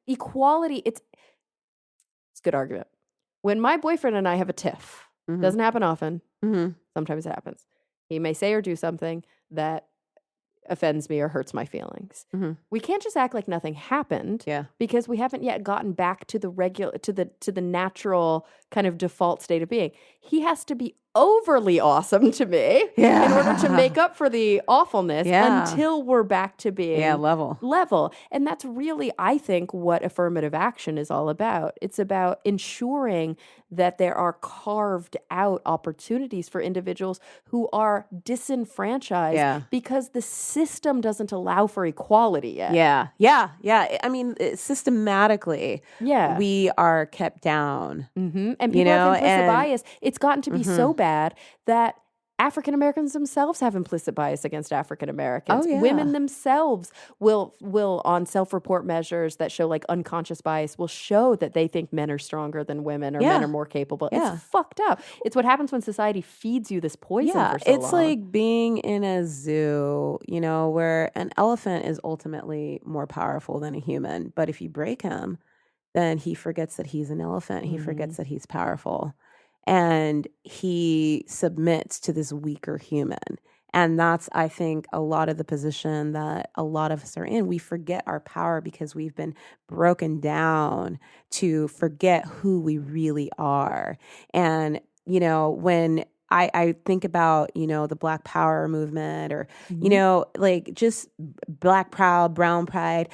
[SPEAKER 1] Equality, it's a good argument. When my boyfriend and I have a tiff, doesn't happen often. Sometimes it happens. He may say or do something that offends me or hurts my feelings. We can't just act like nothing happened, because we haven't yet gotten back to the natural kind of default state of being. He has to be overly awesome to me in order to make up for the awfulness until we're back to being level. And that's really, I think, what affirmative action is all about. It's about ensuring that there are carved out opportunities for individuals who are disenfranchised because the system doesn't allow for equality yet.
[SPEAKER 2] Yeah. I mean, systematically, we are kept down.
[SPEAKER 1] And people have implicit bias. It's gotten to be so bad that African Americans themselves have implicit bias against African Americans. Women themselves will on self-report measures that show like unconscious bias will show that they think men are stronger than women, or men are more capable. It's fucked up. It's what happens when society feeds you this poison for so long.
[SPEAKER 2] It's like being in a zoo, where an elephant is ultimately more powerful than a human. But if you break him, then he forgets that he's an elephant. He forgets that he's powerful. And he submits to this weaker human. And that's, I think, a lot of the position that a lot of us are in. We forget our power because we've been broken down to forget who we really are. And, when I think about, the Black Power movement or, like just Black Proud, Brown Pride,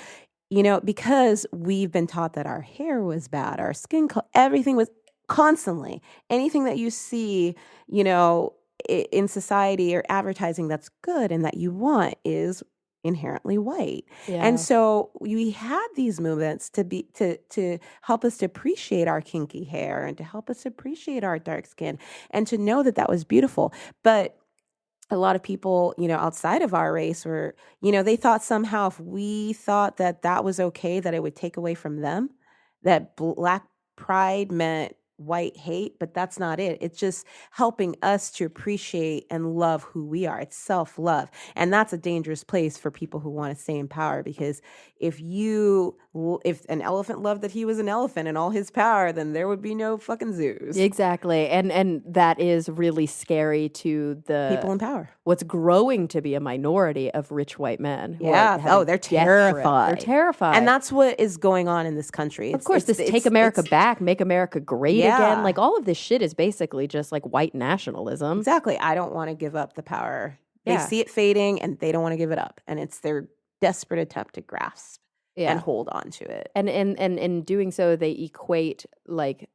[SPEAKER 2] because we've been taught that our hair was bad, our skin color, everything was constantly anything that you see, in society or advertising that's good and that you want is inherently white. And
[SPEAKER 1] Yeah.
[SPEAKER 2] so we had these movements to help us to appreciate our kinky hair and to help us appreciate our dark skin and to know that that was beautiful. But a lot of people, outside of our race were, they thought somehow if we thought that that was okay, that it would take away from them, that Black pride meant white hate, but that's not it. It's just helping us to appreciate and love who we are. It's self-love. And that's a dangerous place for people who want to stay in power, because if an elephant loved that he was an elephant and all his power, then there would be no fucking zoos.
[SPEAKER 1] Exactly. And that is really scary to the
[SPEAKER 2] People in power.
[SPEAKER 1] What's growing to be a minority of rich white men. Who
[SPEAKER 2] Yeah.
[SPEAKER 1] are
[SPEAKER 2] They're
[SPEAKER 1] death threat.
[SPEAKER 2] terrified.
[SPEAKER 1] They're terrified.
[SPEAKER 2] And that's what is going on in this country.
[SPEAKER 1] Of course, this take America back, make America great again. Like all of this shit is basically just like white nationalism.
[SPEAKER 2] Exactly. I don't want to give up the power. They
[SPEAKER 1] Yeah.
[SPEAKER 2] see it fading and they don't want to give it up. And it's their desperate attempt to grasp and hold on to it.
[SPEAKER 1] And in doing so, they equate like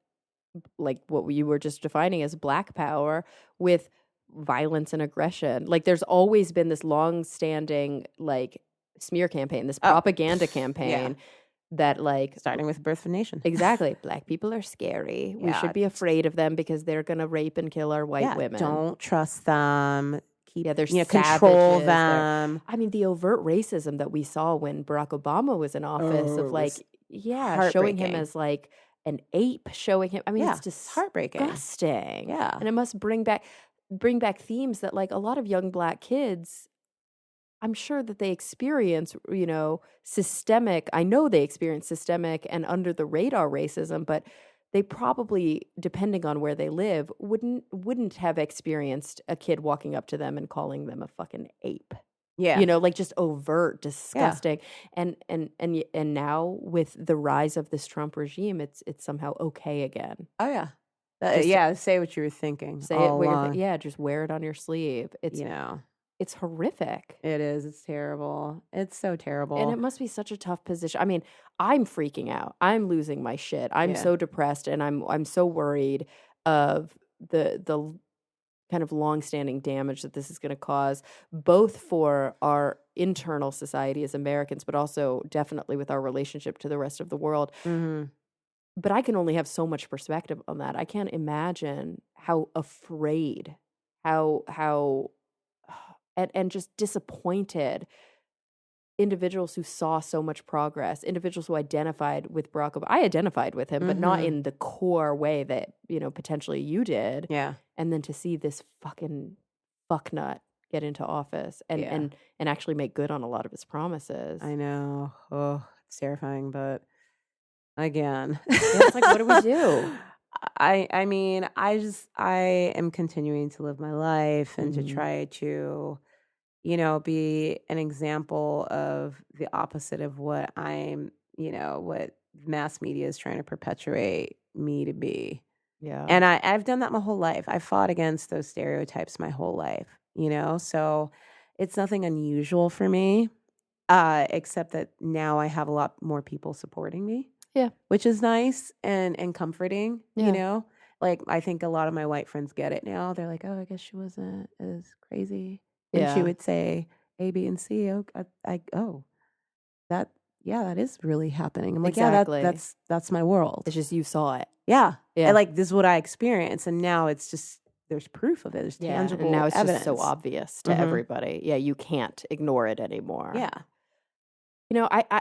[SPEAKER 1] what you were just defining as Black power with violence and aggression. Like there's always been this long-standing like smear campaign, this propaganda campaign that like
[SPEAKER 2] starting with Birth of a Nation.
[SPEAKER 1] Exactly. Black people are scary. We should be afraid of them because they're going to rape and kill our white women.
[SPEAKER 2] Don't trust them.
[SPEAKER 1] They're
[SPEAKER 2] control
[SPEAKER 1] savages.
[SPEAKER 2] them.
[SPEAKER 1] I mean, the overt racism that we saw when Barack Obama was in office of like, showing him as like an ape, showing him. I mean, it's just
[SPEAKER 2] heartbreaking.
[SPEAKER 1] Disgusting.
[SPEAKER 2] Yeah.
[SPEAKER 1] And it must bring back themes that like a lot of young Black kids, I'm sure that they experience, systemic. I know they experience systemic and under the radar racism, but they probably, depending on where they live, wouldn't have experienced a kid walking up to them and calling them a fucking ape.
[SPEAKER 2] Yeah.
[SPEAKER 1] Like just overt, disgusting. And now with the rise of this Trump regime, it's somehow okay again.
[SPEAKER 2] Oh yeah. Say what you were thinking.
[SPEAKER 1] Say it where you're just wear it on your sleeve. It's it's horrific.
[SPEAKER 2] It is. It's terrible. It's so terrible.
[SPEAKER 1] And it must be such a tough position. I mean, I'm freaking out. I'm losing my shit. I'm so depressed, and I'm so worried of the kind of long-standing damage that this is going to cause, both for our internal society as Americans, but also definitely with our relationship to the rest of the world.
[SPEAKER 2] Mm-hmm.
[SPEAKER 1] But I can only have so much perspective on that. I can't imagine how afraid, and just disappointed individuals who saw so much progress, individuals who identified with Barack Obama. I identified with him, but not in the core way that, potentially you did.
[SPEAKER 2] Yeah.
[SPEAKER 1] And then to see this fucking fucknut get into office and actually make good on a lot of his promises.
[SPEAKER 2] I know. Oh, it's terrifying, but again.
[SPEAKER 1] It's like, what do we do?
[SPEAKER 2] I mean, I am continuing to live my life and to try to, be an example of the opposite of what what mass media is trying to perpetuate me to be.
[SPEAKER 1] Yeah.
[SPEAKER 2] And I've done that my whole life. I fought against those stereotypes my whole life, so it's nothing unusual for me, except that now I have a lot more people supporting me.
[SPEAKER 1] Yeah.
[SPEAKER 2] Which is nice and comforting, Like, I think a lot of my white friends get it now. They're like, oh, I guess she wasn't as crazy. And she would say A, B, and C. That is really happening. I'm like,
[SPEAKER 1] exactly.
[SPEAKER 2] that's my world.
[SPEAKER 1] It's just you saw it.
[SPEAKER 2] Yeah.
[SPEAKER 1] Yeah.
[SPEAKER 2] And like, this is what I experienced. And now it's just, there's proof of it. There's tangible
[SPEAKER 1] and now it's
[SPEAKER 2] evidence.
[SPEAKER 1] just so obvious to everybody. Yeah, you can't ignore it anymore.
[SPEAKER 2] Yeah.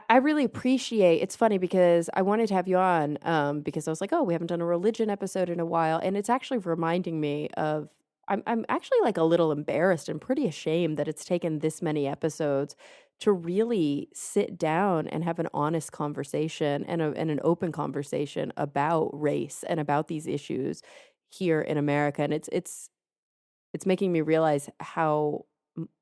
[SPEAKER 1] I really appreciate, it's funny because I wanted to have you on because I was like, oh, we haven't done a religion episode in a while. And it's actually reminding me of, I'm actually like a little embarrassed and pretty ashamed that it's taken this many episodes to really sit down and have an honest conversation and an open conversation about race and about these issues here in America. And it's making me realize how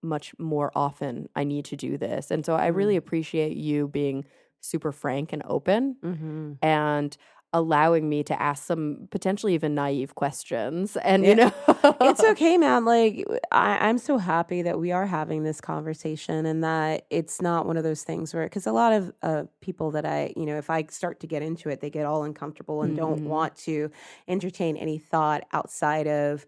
[SPEAKER 1] much more often I need to do this. And so I really appreciate you being super frank and open and allowing me to ask some potentially even naive questions. And,
[SPEAKER 2] It's okay, man. Like, I'm so happy that we are having this conversation and that it's not one of those things where, because a lot of people that if I start to get into it, they get all uncomfortable and don't want to entertain any thought outside of,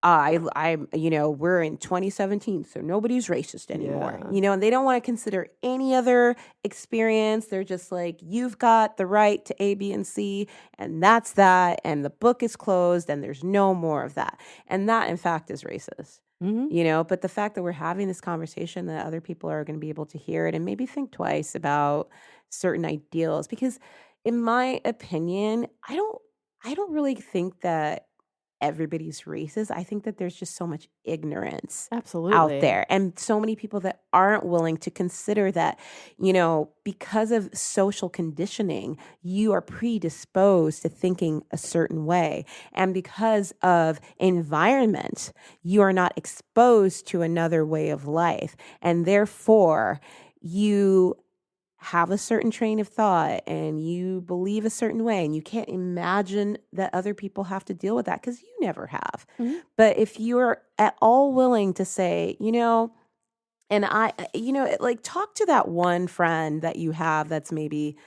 [SPEAKER 2] we're in 2017, so nobody's racist anymore, and they don't want to consider any other experience. They're just like, you've got the right to A, B, and C, and that's that, and the book is closed, and there's no more of that. And that, in fact, is racist. But the fact that we're having this conversation, that other people are going to be able to hear it and maybe think twice about certain ideals, because in my opinion, I don't really think that everybody's racist. I think that there's just so much ignorance out there, and so many people that aren't willing to consider that, because of social conditioning, you are predisposed to thinking a certain way. And because of environment, you are not exposed to another way of life. And therefore, you have a certain train of thought and you believe a certain way, and you can't imagine that other people have to deal with that because you never have. But if you're at all willing to say, and like, talk to that one friend that you have that's maybe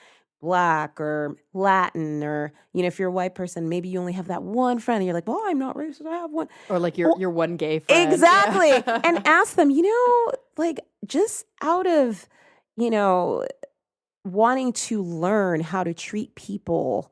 [SPEAKER 2] Black or Latin, or, if you're a white person, maybe you only have that one friend and you're like, well, I'm not racist, I have one.
[SPEAKER 1] Or like your one gay friend.
[SPEAKER 2] Exactly. And ask them, like, just out of, wanting to learn how to treat people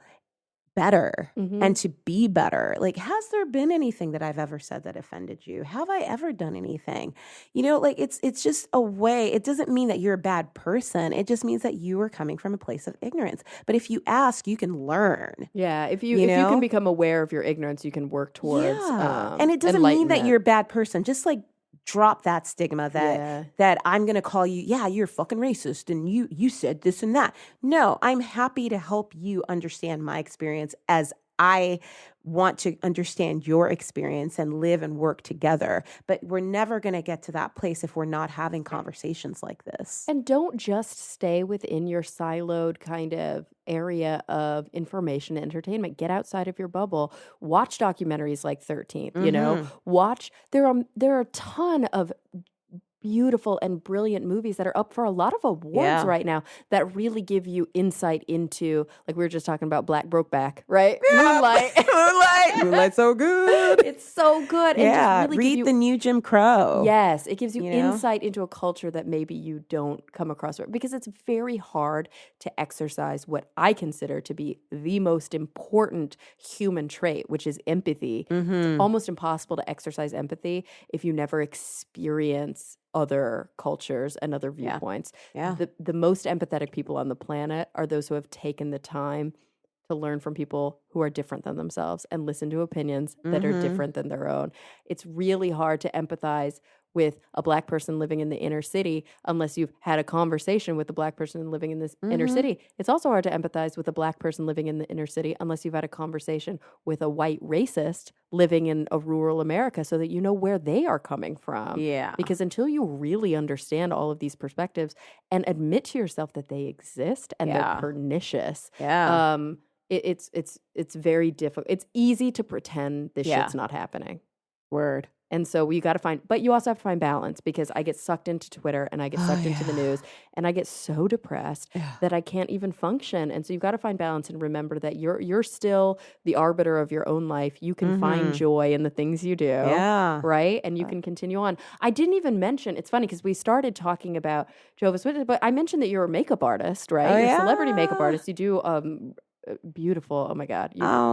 [SPEAKER 2] better and to be better. Like, has there been anything that I've ever said that offended you? Have I ever done anything? Like, it's just a way. It doesn't mean that you're a bad person. It just means that you are coming from a place of ignorance. But if you ask, you can learn.
[SPEAKER 1] Yeah. If you can become aware of your ignorance, you can work towards
[SPEAKER 2] and it doesn't mean that you're a bad person. Just like, drop that stigma that I'm going to call you, you're fucking racist and you said this and that. No, I'm happy to help you understand my experience as I want to understand your experience and live and work together. But we're never going to get to that place if we're not having conversations like this.
[SPEAKER 1] And don't just stay within your siloed kind of area of information and entertainment. Get outside of your bubble. Watch documentaries like 13th, watch. There are a ton of beautiful and brilliant movies that are up for a lot of awards right now that really give you insight into, like we were just talking about Brokeback, right? Moonlight's so good. It's so good. And just really
[SPEAKER 2] read The New Jim Crow.
[SPEAKER 1] Yes, it gives you insight into a culture that maybe you don't come across, because it's very hard to exercise what I consider to be the most important human trait, which is empathy. It's almost impossible to exercise empathy if you never experience other cultures and other viewpoints. The most empathetic people on the planet are those who have taken the time to learn from people who are different than themselves and listen to opinions that are different than their own. It's really hard to empathize with a Black person living in the inner city unless you've had a conversation with a Black person living in this inner city. It's also hard to empathize with a Black person living in the inner city unless you've had a conversation with a white racist living in a rural America, so that you know where they are coming from. Because until you really understand all of these perspectives and admit to yourself that they exist and they're pernicious, it's very difficult. It's easy to pretend this shit's not happening.
[SPEAKER 2] Word.
[SPEAKER 1] And so you got to find, but you also have to find balance, because I get sucked into Twitter and I get sucked into the news and I get so depressed that I can't even function. And so you've got to find balance and remember that you're still the arbiter of your own life. You can find joy in the things you do, right? And you can continue on. I didn't even mention, it's funny because we started talking about Jehovah's Witnesses, but I mentioned that you're a makeup artist, right? You're a celebrity makeup artist. You do beautiful. Oh my God.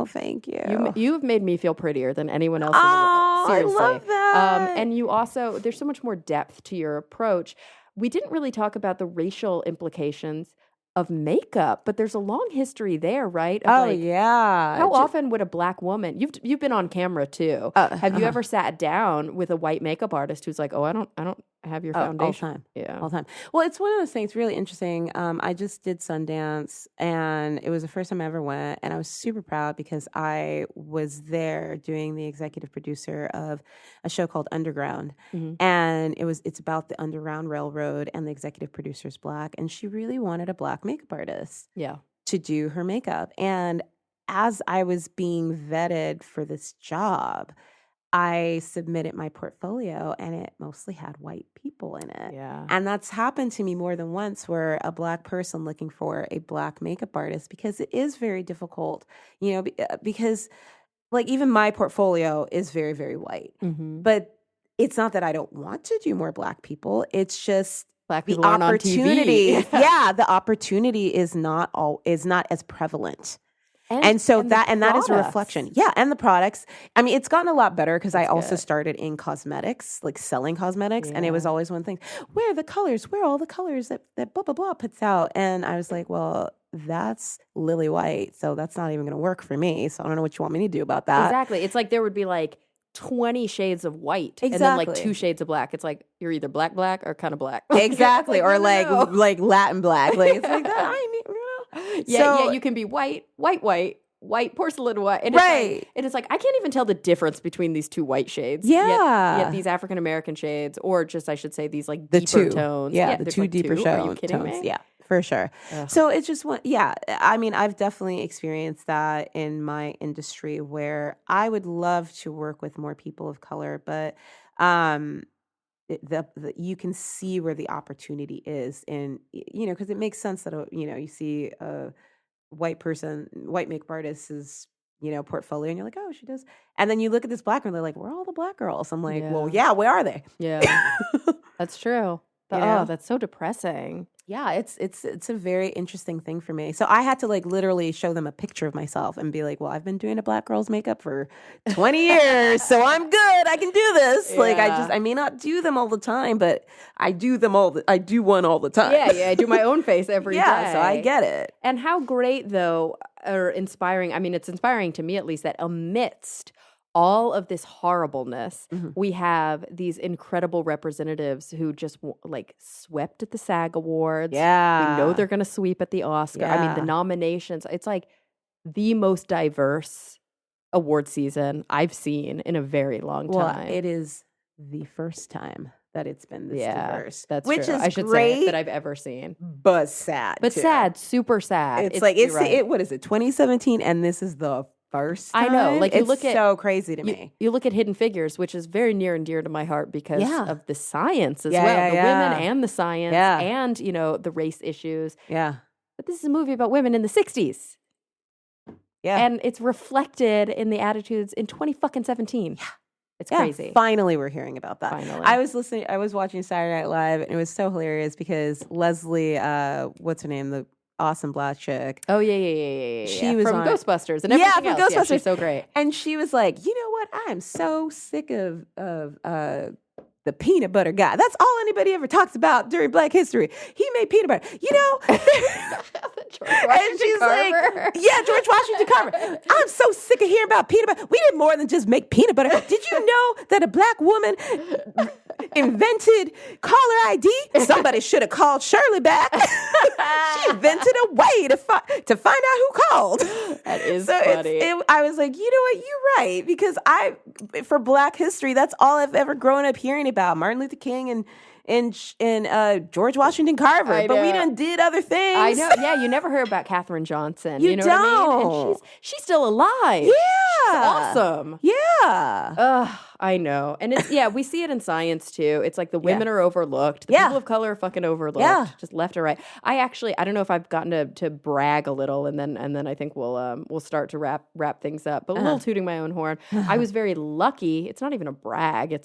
[SPEAKER 2] Thank you.
[SPEAKER 1] You've made me feel prettier than anyone else in the world. Seriously.
[SPEAKER 2] I love that.
[SPEAKER 1] And you also, there's so much more depth to your approach. We didn't really talk about the racial implications of makeup, but there's a long history there, right? Of how often would a Black woman, you've been on camera too. Have you ever sat down with a white makeup artist who's like, oh, I don't have your
[SPEAKER 2] Oh,
[SPEAKER 1] foundation.
[SPEAKER 2] all time.
[SPEAKER 1] Yeah.
[SPEAKER 2] All time. Well, it's one of those things really interesting. I just did Sundance, and it was the first time I ever went, and I was super proud because I was there doing the executive producer of a show called Underground, and it's about the Underground Railroad, and the executive producer is Black, and she really wanted a Black makeup artist
[SPEAKER 1] Yeah.
[SPEAKER 2] to do her makeup. And as I was being vetted for this job, I submitted my portfolio and it mostly had white people in it.
[SPEAKER 1] Yeah.
[SPEAKER 2] And that's happened to me more than once, where a Black person looking for a Black makeup artist, because it is very difficult, because like even my portfolio is very, very white. But it's not that I don't want to do more Black people. It's just
[SPEAKER 1] Black
[SPEAKER 2] the
[SPEAKER 1] people aren't on TV.
[SPEAKER 2] opportunity. The opportunity is not as prevalent. And that is a reflection. Yeah, and the products. I mean, it's gotten a lot better because I also started in cosmetics, like selling cosmetics, and it was always one thing. Where are all the colors that blah blah blah puts out? And I was like, well, that's lily white, so that's not even going to work for me. So I don't know what you want me to do about that.
[SPEAKER 1] Exactly. It's like there would be like 20 shades of white and then like
[SPEAKER 2] Exactly.
[SPEAKER 1] 2 shades of black. It's like you're either black or kind of black.
[SPEAKER 2] Exactly.
[SPEAKER 1] Like,
[SPEAKER 2] or
[SPEAKER 1] no,
[SPEAKER 2] like
[SPEAKER 1] no.
[SPEAKER 2] like Latin black. Like it's like that. I mean,
[SPEAKER 1] Yeah, you can be white, porcelain white. And it's like I can't even tell the difference between these 2 white shades.
[SPEAKER 2] Yeah.
[SPEAKER 1] Yet these African American shades, or just I should say these like
[SPEAKER 2] the
[SPEAKER 1] deeper
[SPEAKER 2] 2
[SPEAKER 1] tones.
[SPEAKER 2] Yeah, the 2
[SPEAKER 1] like
[SPEAKER 2] deeper
[SPEAKER 1] 2. Are you kidding
[SPEAKER 2] tones.
[SPEAKER 1] me?
[SPEAKER 2] Yeah, for sure.
[SPEAKER 1] Ugh.
[SPEAKER 2] So it's just one. Yeah, I mean, I've definitely experienced that in my industry, where I would love to work with more people of color, but you can see where the opportunity is in, because it makes sense that you see a white makeup artist's portfolio, and you're like, oh, she does, and then you look at this Black girl, they're like, where are all the Black girls? I'm like, well, yeah, where are they?
[SPEAKER 1] Yeah, that's true. Oh, that's so depressing.
[SPEAKER 2] Yeah, it's a very interesting thing for me. So I had to like literally show them a picture of myself and be like, well, I've been doing a Black girl's makeup for 20 years, so I'm good. I can do this.
[SPEAKER 1] Yeah.
[SPEAKER 2] Like I may not do them all the time, but I do one all the time.
[SPEAKER 1] Yeah, I do my own face every day.
[SPEAKER 2] So I get it.
[SPEAKER 1] And how great though, or inspiring. I mean, it's inspiring to me at least that amidst all of this horribleness, we have these incredible representatives who just like swept at the SAG Awards.
[SPEAKER 2] Yeah.
[SPEAKER 1] We know they're going to sweep at the Oscar.
[SPEAKER 2] Yeah.
[SPEAKER 1] I mean, the nominations, it's like the most diverse award season I've seen in a very long time.
[SPEAKER 2] Well, it is the first time that it's been this diverse.
[SPEAKER 1] That's
[SPEAKER 2] which
[SPEAKER 1] true.
[SPEAKER 2] is
[SPEAKER 1] I should
[SPEAKER 2] great,
[SPEAKER 1] say that I've ever seen.
[SPEAKER 2] But sad.
[SPEAKER 1] But
[SPEAKER 2] too.
[SPEAKER 1] sad, super sad.
[SPEAKER 2] It's like what is it, 2017, and this is the first time?
[SPEAKER 1] I know. Like
[SPEAKER 2] it's so crazy to me.
[SPEAKER 1] You look at Hidden Figures, which is very near and dear to my heart because of the science as well. The
[SPEAKER 2] Yeah.
[SPEAKER 1] women and the science and, the race issues.
[SPEAKER 2] Yeah.
[SPEAKER 1] But this is a movie about women in the 60s.
[SPEAKER 2] Yeah.
[SPEAKER 1] And it's reflected in the attitudes in 2017. Yeah. It's crazy.
[SPEAKER 2] Finally, we're hearing about that.
[SPEAKER 1] Finally.
[SPEAKER 2] I was watching Saturday Night Live, and it was so hilarious because Leslie, what's her name? The awesome Black chick.
[SPEAKER 1] Oh, yeah.
[SPEAKER 2] She was
[SPEAKER 1] from
[SPEAKER 2] on
[SPEAKER 1] Ghostbusters and everything else.
[SPEAKER 2] Ghostbusters.
[SPEAKER 1] Yeah, she's so great.
[SPEAKER 2] And she was like, you know what? I am so sick of the peanut butter guy. That's all anybody ever talks about during Black History. He made peanut butter.
[SPEAKER 1] George Washington Carver.
[SPEAKER 2] George Washington Carver. I'm so sick of hearing about peanut butter. We did more than just make peanut butter. Did you know that a Black woman invented caller ID? Somebody should have called Shirley back. She invented a way to find out who called.
[SPEAKER 1] That is funny.
[SPEAKER 2] I was like, you know what? You're right. Because for Black History, that's all I've ever grown up hearing about. Martin Luther King and George Washington Carver. But we done did other things.
[SPEAKER 1] I know. Yeah, you never heard about Katherine Johnson.
[SPEAKER 2] You
[SPEAKER 1] know
[SPEAKER 2] don't.
[SPEAKER 1] what I mean? And she's still alive.
[SPEAKER 2] Yeah.
[SPEAKER 1] She's awesome.
[SPEAKER 2] Yeah.
[SPEAKER 1] I know. And it's we see it in science too. It's like the women are overlooked. The people of color are fucking overlooked. Just left or right. I don't know if I've gotten to brag a little and then I think we'll start to wrap things up. But a little tooting my own horn. I was very lucky. It's not even a brag.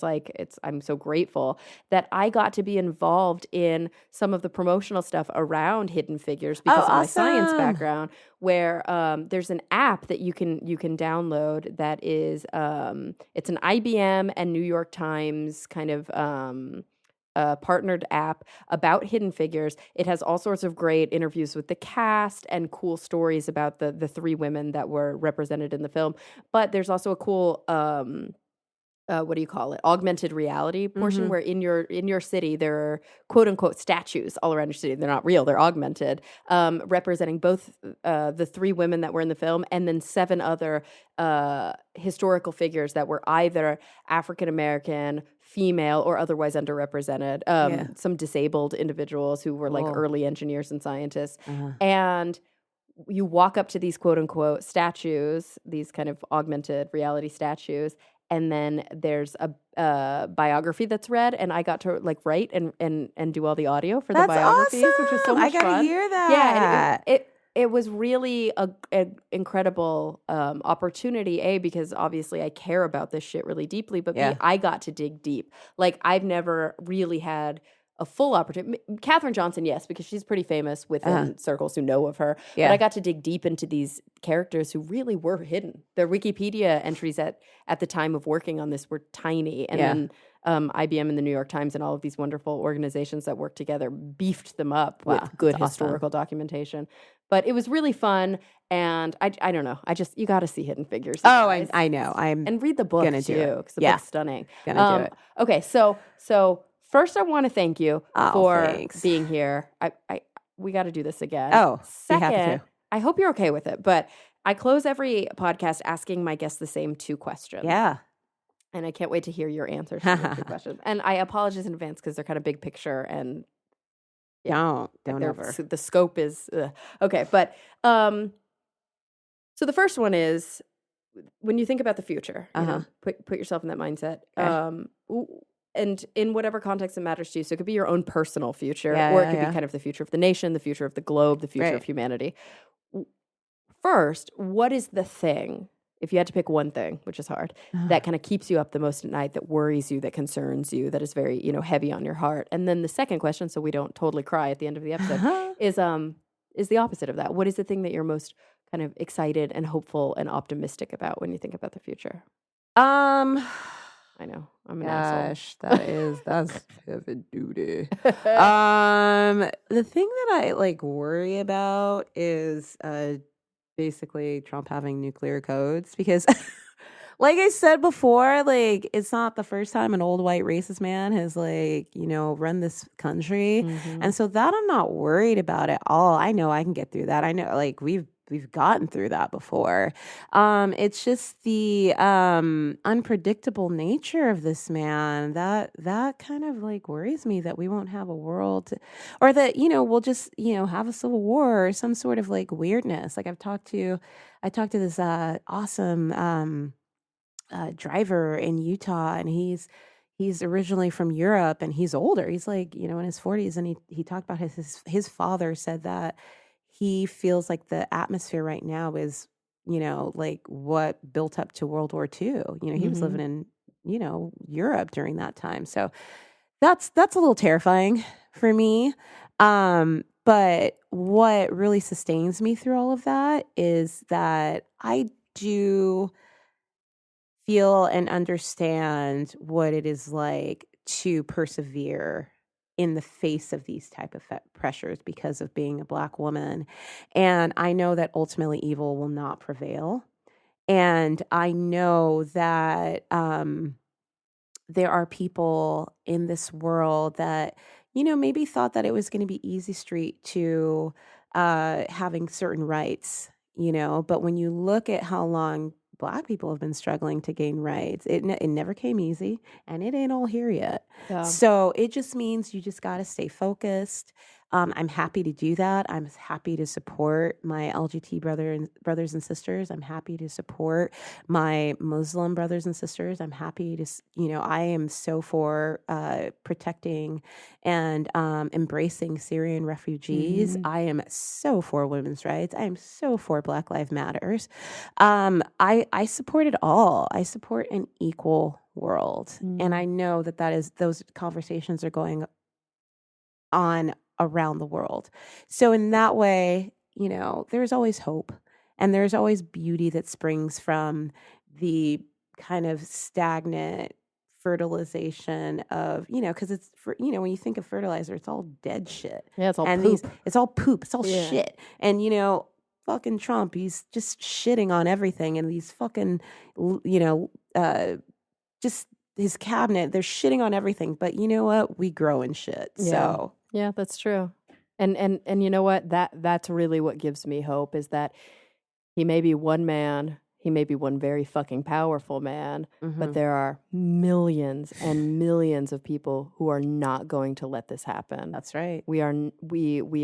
[SPEAKER 1] I'm so grateful that I got to be involved in some of the promotional stuff around Hidden Figures because of my science background, where there's an app that you can download that is it's an IBM and New York Times kind of partnered app about Hidden Figures. It has all sorts of great interviews with the cast and cool stories about the 3 women that were represented in the film. But there's also a cool what do you call it? Augmented reality portion where in your city there are quote unquote statues all around your city. They're not real; they're augmented, representing both the 3 women that were in the film and then 7 other historical figures that were either African American, female, or otherwise underrepresented. Some disabled individuals who were like early engineers and scientists, and you walk up to these quote unquote statues, these kind of augmented reality statues, and then there's a biography that's read, and I got to like write and do all the audio for the biographies, which was so much fun.
[SPEAKER 2] I gotta hear that.
[SPEAKER 1] Yeah, and it was really an incredible opportunity, because obviously I care about this shit really deeply, but B, I got to dig deep. Like I've never really had a full opportunity. Katherine Johnson, yes, because she's pretty famous within circles who know of her. But I got to dig deep into these characters who really were hidden. Their Wikipedia entries at the time of working on this were tiny. And then IBM and the New York Times and all of these wonderful organizations that work together beefed them up with good historical documentation. But it was really fun. And I don't know. You got to see Hidden Figures.
[SPEAKER 2] I know.
[SPEAKER 1] And read the book too, because the book's stunning.
[SPEAKER 2] Gonna do it.
[SPEAKER 1] Okay, so first, I want to thank you for being here. We got to do this again.
[SPEAKER 2] Second,
[SPEAKER 1] I hope you're okay with it, but I close every podcast asking my guests the same 2 questions.
[SPEAKER 2] Yeah.
[SPEAKER 1] And I can't wait to hear your answers to those 2 questions. And I apologize in advance because they're kind of big picture and
[SPEAKER 2] don't ever.
[SPEAKER 1] The scope is okay. But so the first one is, when you think about the future, you know, put yourself in that mindset. And in whatever context it matters to you. So it could be your own personal future, or it could be kind of the future of the nation, the future of the globe, the future of humanity. First, what is the thing, if you had to pick one thing, which is hard, that kind of keeps you up the most at night, that worries you, that concerns you, that is very, heavy on your heart? And then the second question, so we don't totally cry at the end of the episode, is the opposite of that. What is the thing that you're most kind of excited and hopeful and optimistic about when you think about the future? I know. I'm an asshole.
[SPEAKER 2] That's heavy duty. The thing that I like worry about is basically Trump having nuclear codes, because like I said before, like it's not the first time an old white racist man has run this country. And so that I'm not worried about at all. I know I can get through that. I know like we've gotten through that before. It's just the unpredictable nature of this man that kind of like worries me, that we won't have a world, or that we'll just have a civil war or some sort of like weirdness. Like I talked to this awesome driver in Utah, and he's originally from Europe, and he's older. He's like in his 40s, and he talked about his father said that he feels like the atmosphere right now is, like what built up to World War II. He was living in, Europe during that time. So that's a little terrifying for me. But what really sustains me through all of that is that I do feel and understand what it is like to persevere in the face of these type of pressures because of being a Black woman. And I know that ultimately evil will not prevail. And I know that there are people in this world that, maybe thought that it was going to be easy street to having certain rights, but when you look at how long Black people have been struggling to gain rights, it never came easy, and it ain't all here yet. Yeah. So it just means you just got to stay focused. I'm happy to do that. I'm happy to support my LGBT brothers and sisters. I'm happy to support my Muslim brothers and sisters. I'm happy to, I am so for protecting and embracing Syrian refugees. I am so for women's rights. I am so for Black Lives Matters. I support it all. I support an equal world. And I know that those conversations are going on around the world. So in that way, there's always hope, and there's always beauty that springs from the kind of stagnant fertilization of, because it's when you think of fertilizer, it's all dead shit.
[SPEAKER 1] Yeah, it's all poop.
[SPEAKER 2] It's all poop. It's all shit. And fucking Trump, he's just shitting on everything, and these fucking just his cabinet, they're shitting on everything. But you know what? We grow in shit.
[SPEAKER 1] Yeah.
[SPEAKER 2] So
[SPEAKER 1] Yeah, that's true. And you know what? That's really what gives me hope is that he may be one man, he may be one very fucking powerful man, but there are millions and millions of people who are not going to let this happen.
[SPEAKER 2] That's right.
[SPEAKER 1] We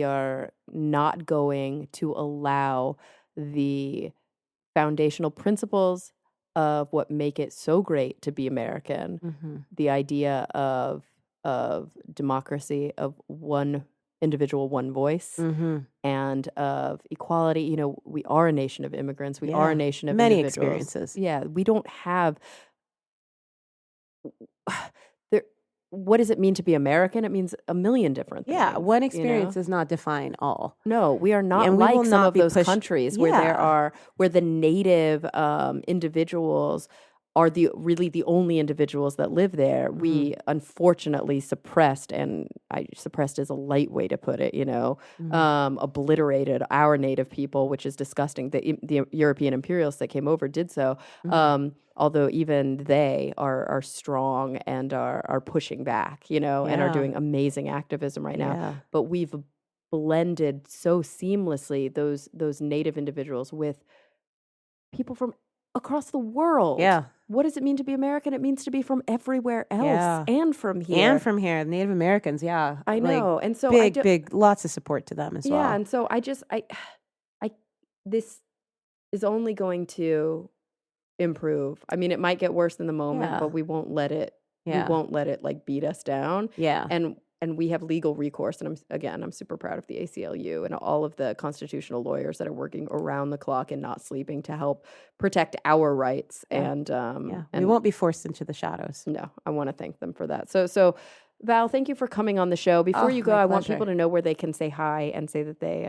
[SPEAKER 1] are not going to allow the foundational principles of what make it so great to be American, the idea of democracy, of one individual, one voice, and of equality. You know, we are a nation of immigrants. We are a nation of
[SPEAKER 2] many
[SPEAKER 1] individuals.
[SPEAKER 2] experiences.
[SPEAKER 1] Yeah, we don't have. What does it mean to be American? It means a million different things.
[SPEAKER 2] Yeah, one experience does not define all.
[SPEAKER 1] No, we are not
[SPEAKER 2] And we will
[SPEAKER 1] like some
[SPEAKER 2] not
[SPEAKER 1] of
[SPEAKER 2] be
[SPEAKER 1] those
[SPEAKER 2] pushed-
[SPEAKER 1] countries where the native individuals are really the only individuals that live there. We unfortunately suppressed, and suppressed is a light way to put it, obliterated our native people, which is disgusting. The European imperialists that came over did so. Although even they are strong and are pushing back, and are doing amazing activism right now.
[SPEAKER 2] Yeah.
[SPEAKER 1] But we've blended so seamlessly those native individuals with people from across the world.
[SPEAKER 2] Yeah.
[SPEAKER 1] What does it mean to be American? It means to be from everywhere else and from here.
[SPEAKER 2] And from here, Native Americans, yeah.
[SPEAKER 1] I know. And so
[SPEAKER 2] big, lots of support to them as well.
[SPEAKER 1] Yeah, and so this is only going to improve. I mean, it might get worse in the moment, but we won't let it we won't let it like beat us down.
[SPEAKER 2] Yeah.
[SPEAKER 1] And we have legal recourse. And I'm super proud of the ACLU and all of the constitutional lawyers that are working around the clock and not sleeping to help protect our rights. And
[SPEAKER 2] we won't be forced into the shadows.
[SPEAKER 1] No, I want to thank them for that. So Val, thank you for coming on the show. Before you go, I want people to know where they can say hi and say that they,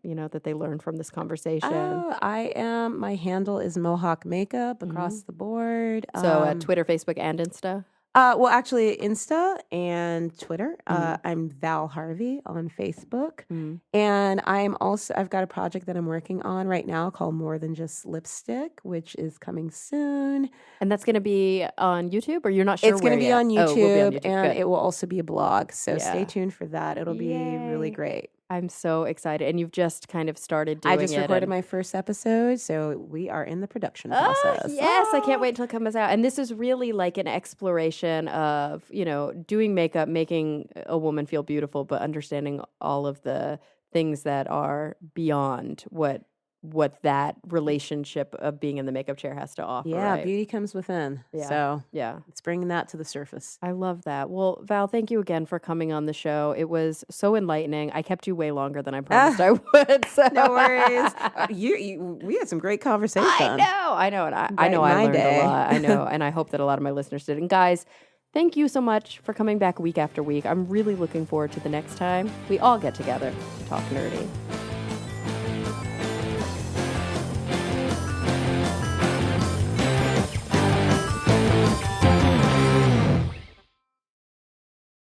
[SPEAKER 1] that they learned from this conversation.
[SPEAKER 2] My handle is Mohawk Makeup across the board.
[SPEAKER 1] So Twitter, Facebook, and Insta?
[SPEAKER 2] Well, actually, Insta and Twitter. I'm Val Harvey on Facebook. And I've got a project that I'm working on right now called More Than Just Lipstick, which is coming soon.
[SPEAKER 1] And that's going to be on YouTube, or you're not sure
[SPEAKER 2] It's going to be on YouTube,
[SPEAKER 1] Oh, it will be on YouTube.
[SPEAKER 2] And
[SPEAKER 1] Good.
[SPEAKER 2] it will also be a blog. So stay tuned for that. It'll be really great.
[SPEAKER 1] I'm so excited. And you've just kind of started doing it.
[SPEAKER 2] I just recorded my first episode, so we are in the production process.
[SPEAKER 1] Yes, I can't wait until it comes out. And this is really like an exploration of, doing makeup, making a woman feel beautiful, but understanding all of the things that are beyond what that relationship of being in the makeup chair has to offer.
[SPEAKER 2] Yeah,
[SPEAKER 1] right?
[SPEAKER 2] Beauty comes within.
[SPEAKER 1] Yeah.
[SPEAKER 2] So
[SPEAKER 1] yeah,
[SPEAKER 2] it's bringing that to the surface.
[SPEAKER 1] I love that. Well, Val, thank you again for coming on the show. It was so enlightening. I kept you way longer than I promised I would. So.
[SPEAKER 2] No worries. We had some great conversation.
[SPEAKER 1] I know. And I know I learned a lot. I know. And I hope that a lot of my listeners did. And guys, thank you so much for coming back week after week. I'm really looking forward to the next time we all get together to talk nerdy.